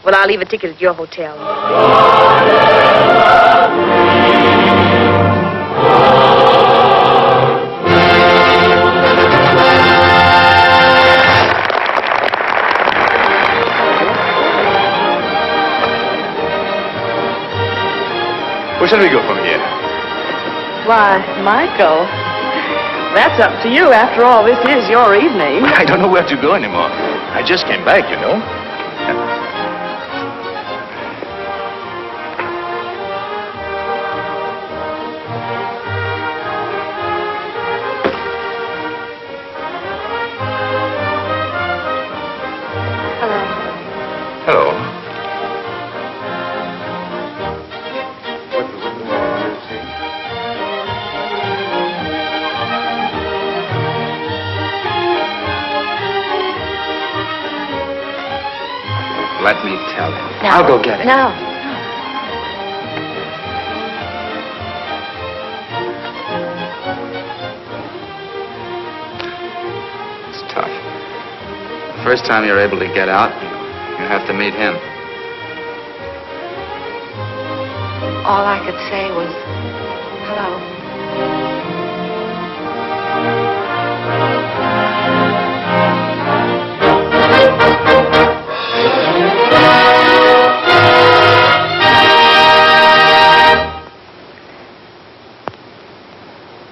Well, I'll leave a ticket at your hotel. Where shall we go from here? Why, Michael, that's up to you. After all, this is your evening. I don't know where to go anymore. I just came back, you know. Hello. Let me tell him. No. I'll go get him. No. It's tough. The first time you're able to get out, you have to meet him. All I could say was, hello.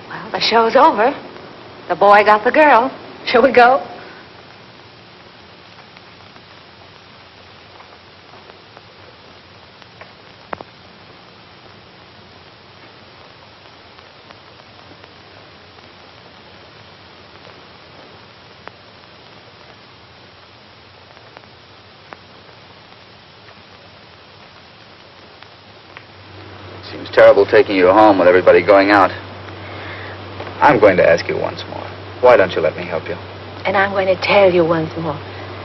Well, the show's over. The boy got the girl. Shall we go? Seems terrible taking you home with everybody going out. I'm going to ask you once more. Why don't you let me help you? And I'm going to tell you once more.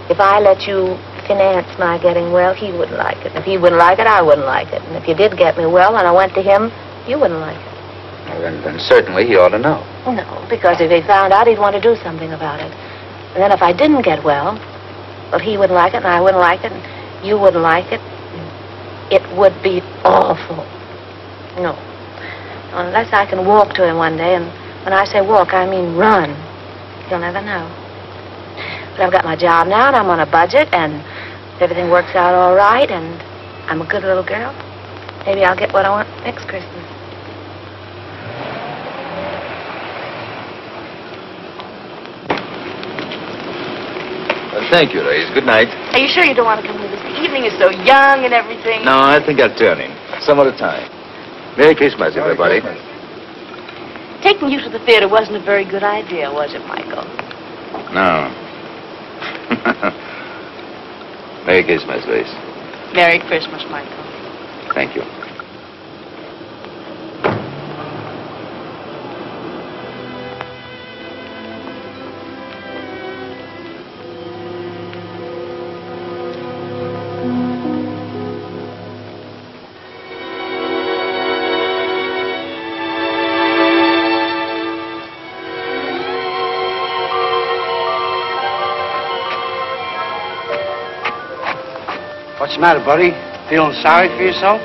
If I let you finance my getting well, he wouldn't like it. If he wouldn't like it, I wouldn't like it. And if you did get me well and I went to him, you wouldn't like it. Well, then certainly he ought to know. No, because if he found out, he'd want to do something about it. And then if I didn't get well, he wouldn't like it and I wouldn't like it and you wouldn't like it. It would be awful. No. Unless I can walk to him one day, and when I say walk, I mean run. You'll never know. But I've got my job now, and I'm on a budget, and everything works out all right, and I'm a good little girl. Maybe I'll get what I want next Christmas. Thank you, Reyes. Good night. Are you sure you don't want to come with us? The evening is so young and everything. No, I think I'll turn in. Some other time. Merry Christmas, everybody. Taking you to the theater wasn't a very good idea, was it, Michael? No. Merry Christmas, Reyes. Merry Christmas, Michael. Thank you. What's the matter, buddy? Feeling sorry for yourself?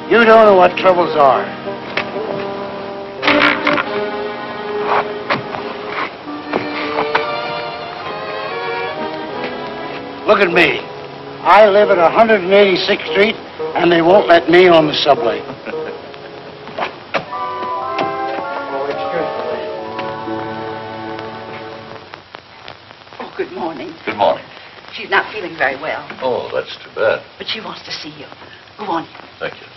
You don't know what troubles are. Look at me. I live at 186th Street, and they won't let me on the subway. Good morning. Good morning. She's not feeling very well, Oh, that's too bad. but she wants to see you. Go on. Thank you.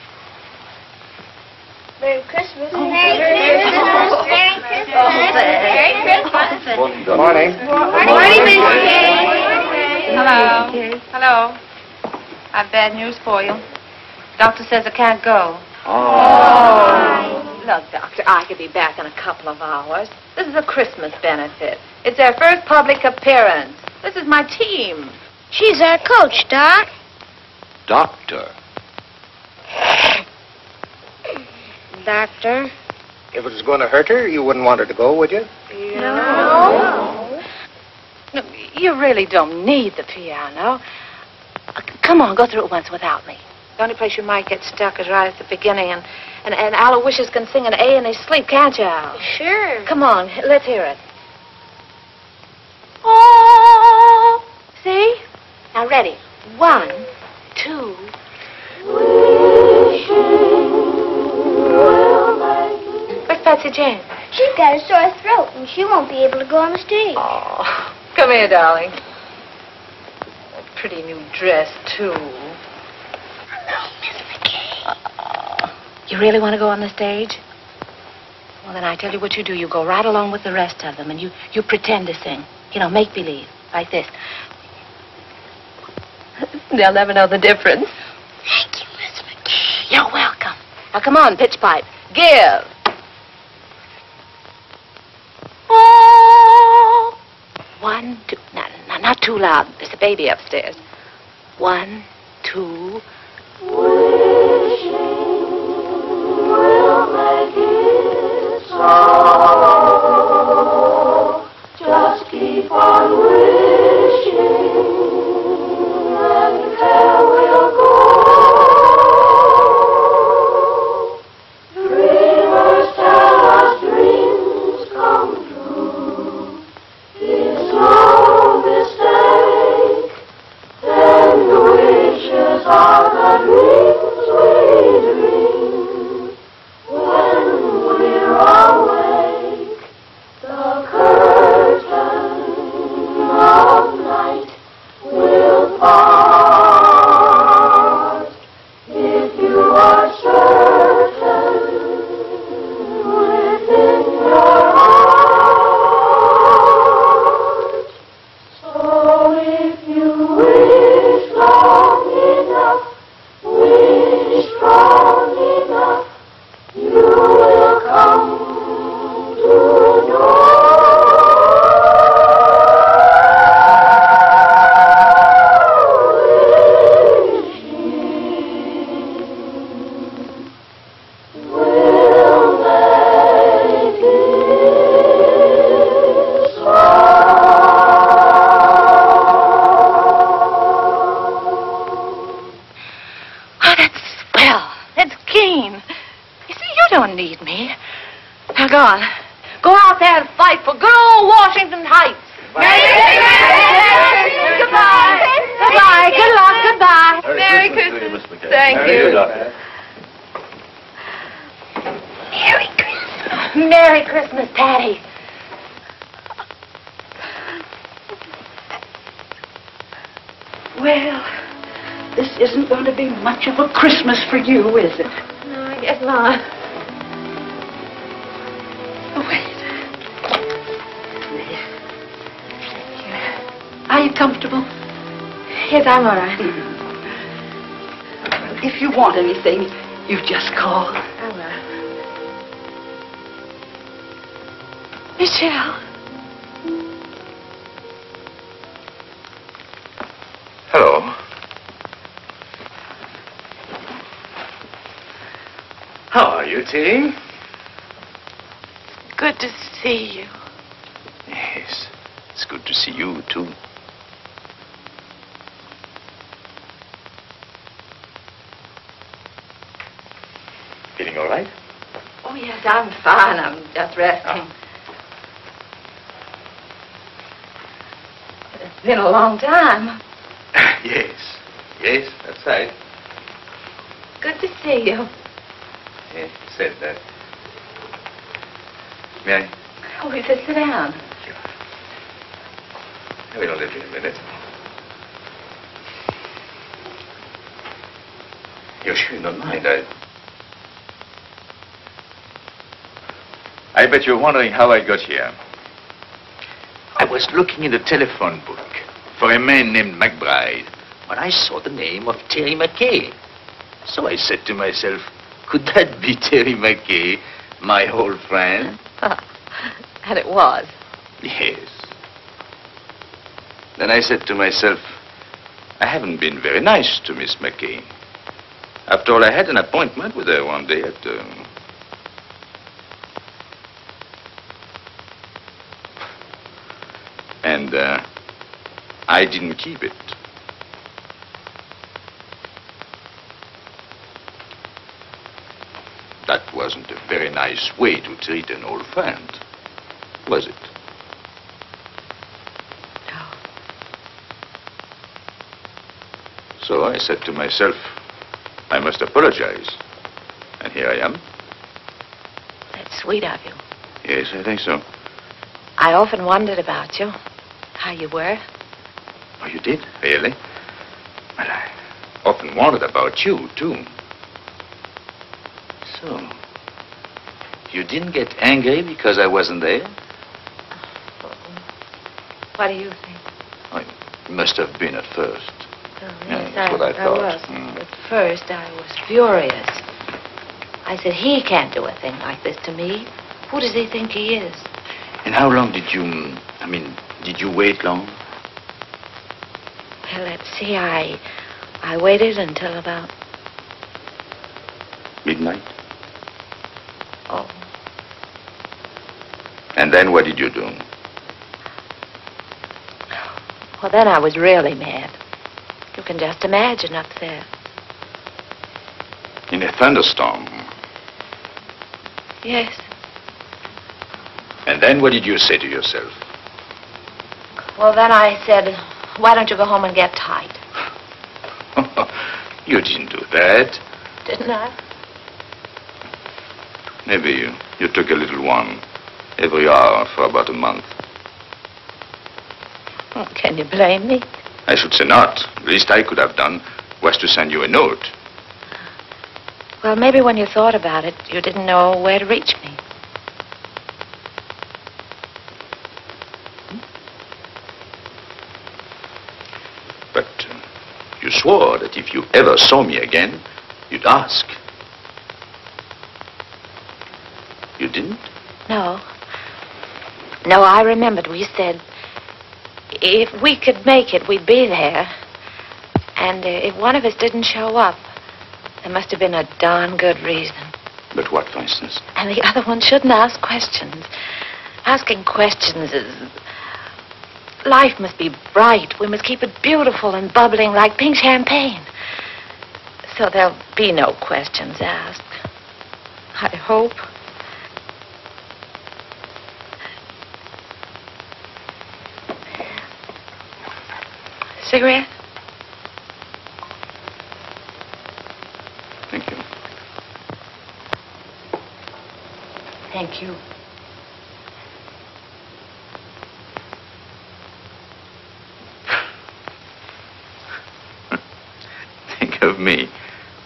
Merry Christmas. Merry Christmas. Merry Christmas. Merry Christmas. Good morning. Morning, Mrs. Kay. Hello. Hello. I've bad news for you. Doctor says I can't go. Oh. Look, Doctor, I could be back in a couple of hours. This is a Christmas benefit. It's their first public appearance. This is my team. She's our coach, Doc. Doctor. Doctor. If it was going to hurt her, you wouldn't want her to go, would you? No. No, you really don't need the piano. Come on, go through it once without me. The only place you might get stuck is right at the beginning, and Aloysius can sing an A in his sleep, can't you, Al? Sure. Come on, let's hear it. Oh, see? Now, ready. 1, 2, to Jane? She's got a sore throat, and she won't be able to go on the stage. Oh, come here, darling. A pretty new dress, too. No, Miss McKay. You really want to go on the stage? Well, then I tell you what you do. You go right along with the rest of them, and you pretend to sing. You know, make believe, like this. They'll never know the difference. Thank you, Miss McKay. You're welcome. Now, come on, pitch pipe. Give. Oh. 1, 2. No, not too loud. There's a baby upstairs. 1, 2. Wishing will make it so. Just keep on wishing, and there will go. Dreamers tell us dreams come true. It's no mistake. Then the wishes are the dreams we dream. When we're awake, the curtain of night will part. If you are certain within your heart, so if you wish long enough, wish strong enough, you will come to know. Will make it so. Oh, that's swell. That's keen. You see, you don't need me. Now, go on. Go out there and fight for good old Washington Heights. Goodbye. Goodbye. Good luck. Goodbye. Merry Christmas. Miss McKay. Thank you. Merry Christmas. Merry Christmas, Patty. Well, this isn't going to be much of a Christmas for you, is it? No, I guess not. Oh, wait. Are you comfortable? Yes, I'm all right. If you want anything, you just call. I will. Michelle. Hello. How are you, Tilly? Good to see you. Yes, it's good to see you, too. Feeling all right? Oh, yes, I'm fine. I'm just resting. It's been a long time. Yes, yes, that's right. Good to see you. Yes, said that. May I? Oh, we just sit down. I will only be a minute. You're sure you don't mind? I bet you're wondering how I got here. I was looking in the telephone book for a man named McBride when I saw the name of Terry McKay. So I said to myself, could that be Terry McKay, my old friend? And it was. Yes. Then I said to myself, I haven't been very nice to Miss McKay. After all, I had an appointment with her one day at... And I didn't keep it. That wasn't a very nice way to treat an old friend, was it? No. So I said to myself, I must apologize. And here I am. That's sweet of you. Yes, I think so. I often wondered about you, how you were. Oh, you did? Really? Well, I often wondered about you, too. So, you didn't get angry because I wasn't there? What do you think? Oh, you must have been at first. Oh, Yeah, yes, that's what I thought. was. At first, I was furious. I said, he can't do a thing like this to me. Who does he think he is? And how long did you, did you wait long? Well, let's see, I waited until about... Midnight? Oh. And then what did you do? Well, then I was really mad. You can just imagine up there. In a thunderstorm? Yes. And then what did you say to yourself? Well, then I said, why don't you go home and get tight? You didn't do that. Didn't I? Maybe you took a little one every hour for about a month. Can you blame me? I should say not. The least I could have done was to send you a note. Well, maybe when you thought about it, you didn't know where to reach me. But you swore that if you ever saw me again, you'd ask. You didn't? No. No, I remembered. We said, if we could make it, we'd be there. And if one of us didn't show up, there must have been a darn good reason. But what, for instance? And the other one shouldn't ask questions. Asking questions is... Life must be bright. We must keep it beautiful and bubbling like pink champagne. So there'll be no questions asked. I hope. Cigarette? Thank you. Thank you. Think of me,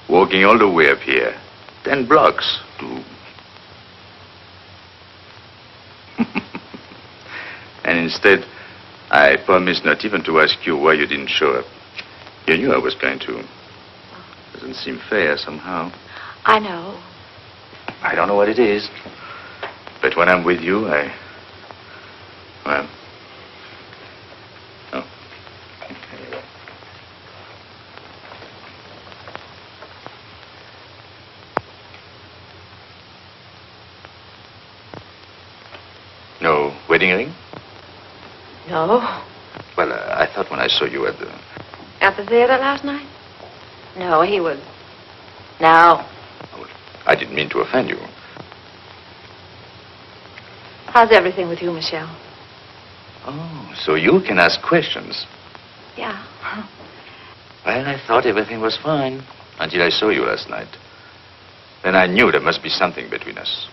walking all the way up here, 10 blocks to... And instead, I promised not even to ask you why you didn't show up. You knew I was going to. Doesn't seem fair somehow. I know. I don't know what it is. But when I'm with you, well... Oh. No wedding ring? No. Well, I thought when I saw you at the... At the theater last night? No, he would. No. I didn't mean to offend you. How's everything with you, Michelle? Oh, so you can ask questions. Yeah. Well, I thought everything was fine until I saw you last night. Then I knew there must be something between us.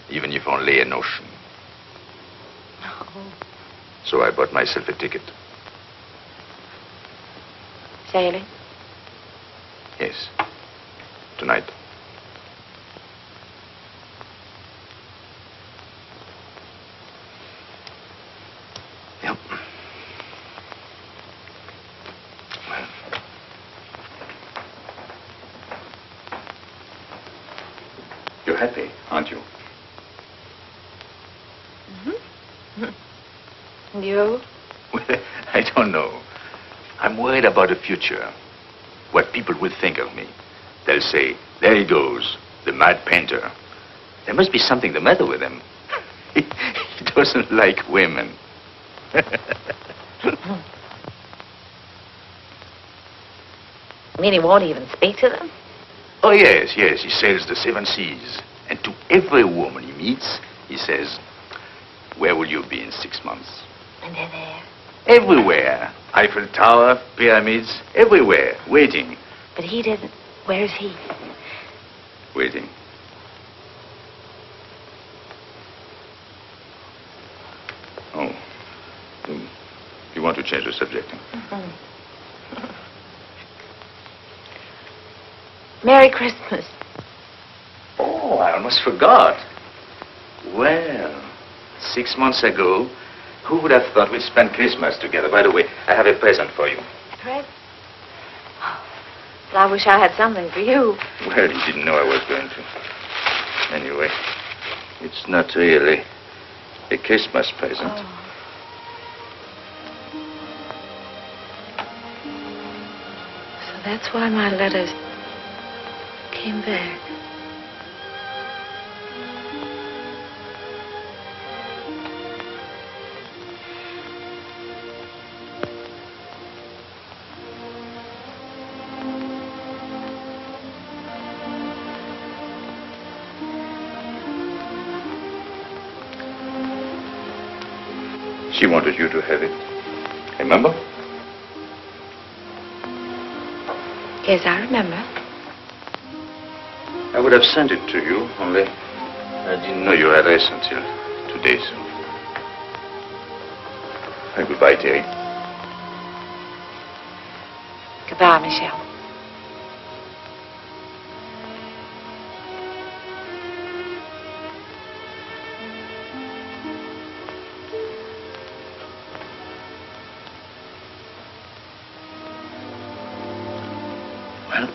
Even if only a notion. Oh. So I bought myself a ticket. Sailing? Yes. Tonight. Yep. Well. You're happy, aren't you? Mm-hmm. You? Well, I don't know. I'm worried about the future. What people will think of me. They'll say, there he goes, the mad painter. There must be something the matter with him. He doesn't like women. You mean he won't even speak to them? Oh, yes, yes. He sails the 7 seas. And to every woman he meets, he says, where will you be in 6 months? And they're there. Everywhere. Eiffel Tower, pyramids, everywhere, waiting. But he didn't. Where's he? Waiting. to change the subject. Merry Christmas. Oh, I almost forgot. Well, 6 months ago, who would have thought we'd spend Christmas together? By the way, I have a present for you. Present? Well, I wish I had something for you. Well, you didn't know I was going to. Anyway, it's not really a Christmas present. Oh. So that's why my letters came back. She wanted you to have it. Remember? Yes, I remember. I would have sent it to you, only I didn't know your address until today, so... Goodbye, Terry. Goodbye, Michelle. Well,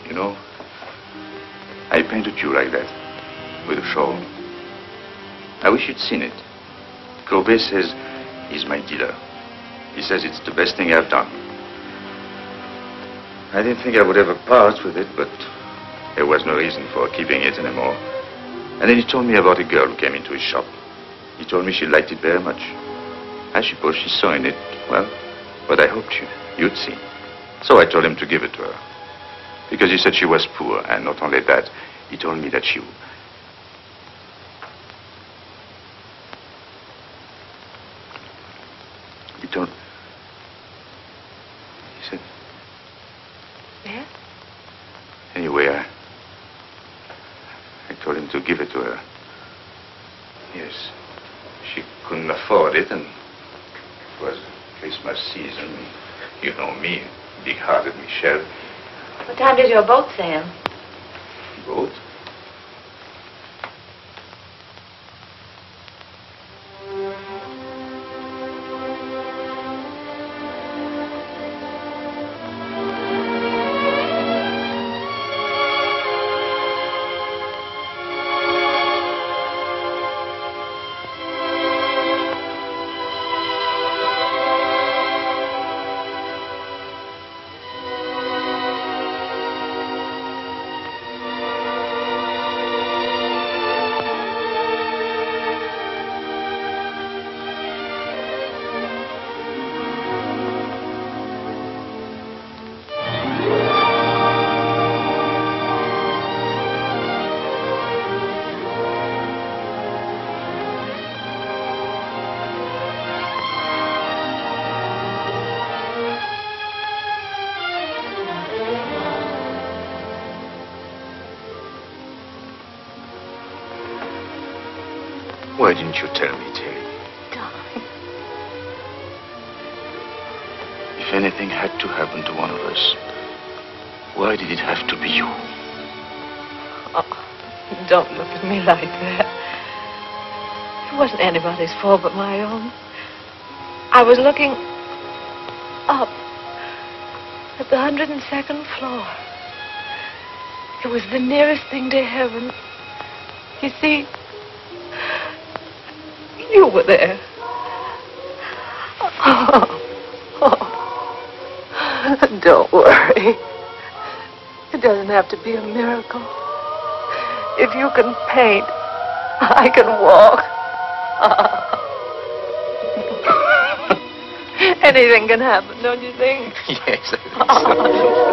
you know, I painted you like that, with a shawl. I wish you'd seen it. Courbet says he's my dealer. He says it's the best thing I've done. I didn't think I would ever part with it, but there was no reason for keeping it anymore. And then he told me about a girl who came into his shop. He told me she liked it very much. I suppose she saw in it, well, what I hoped you'd see. So I told him to give it to her. Because he said she was poor, and not only that, he told me that she... He told... He said... Yes? Anyway, I told him to give it to her. Yes. She couldn't afford it, and it was Christmas season. You know me, big-hearted Michel. What time does your boat sail? Boat? Why didn't you tell me, Terry? Darling. If anything had to happen to one of us, why did it have to be you? Oh, don't look at me like that. It wasn't anybody's fault but my own. I was looking up at the 102nd floor. It was the nearest thing to heaven. You see, you were there. Don't worry. It doesn't have to be a miracle. If you can paint, I can walk. Anything can happen, don't you think? Yes, I think so.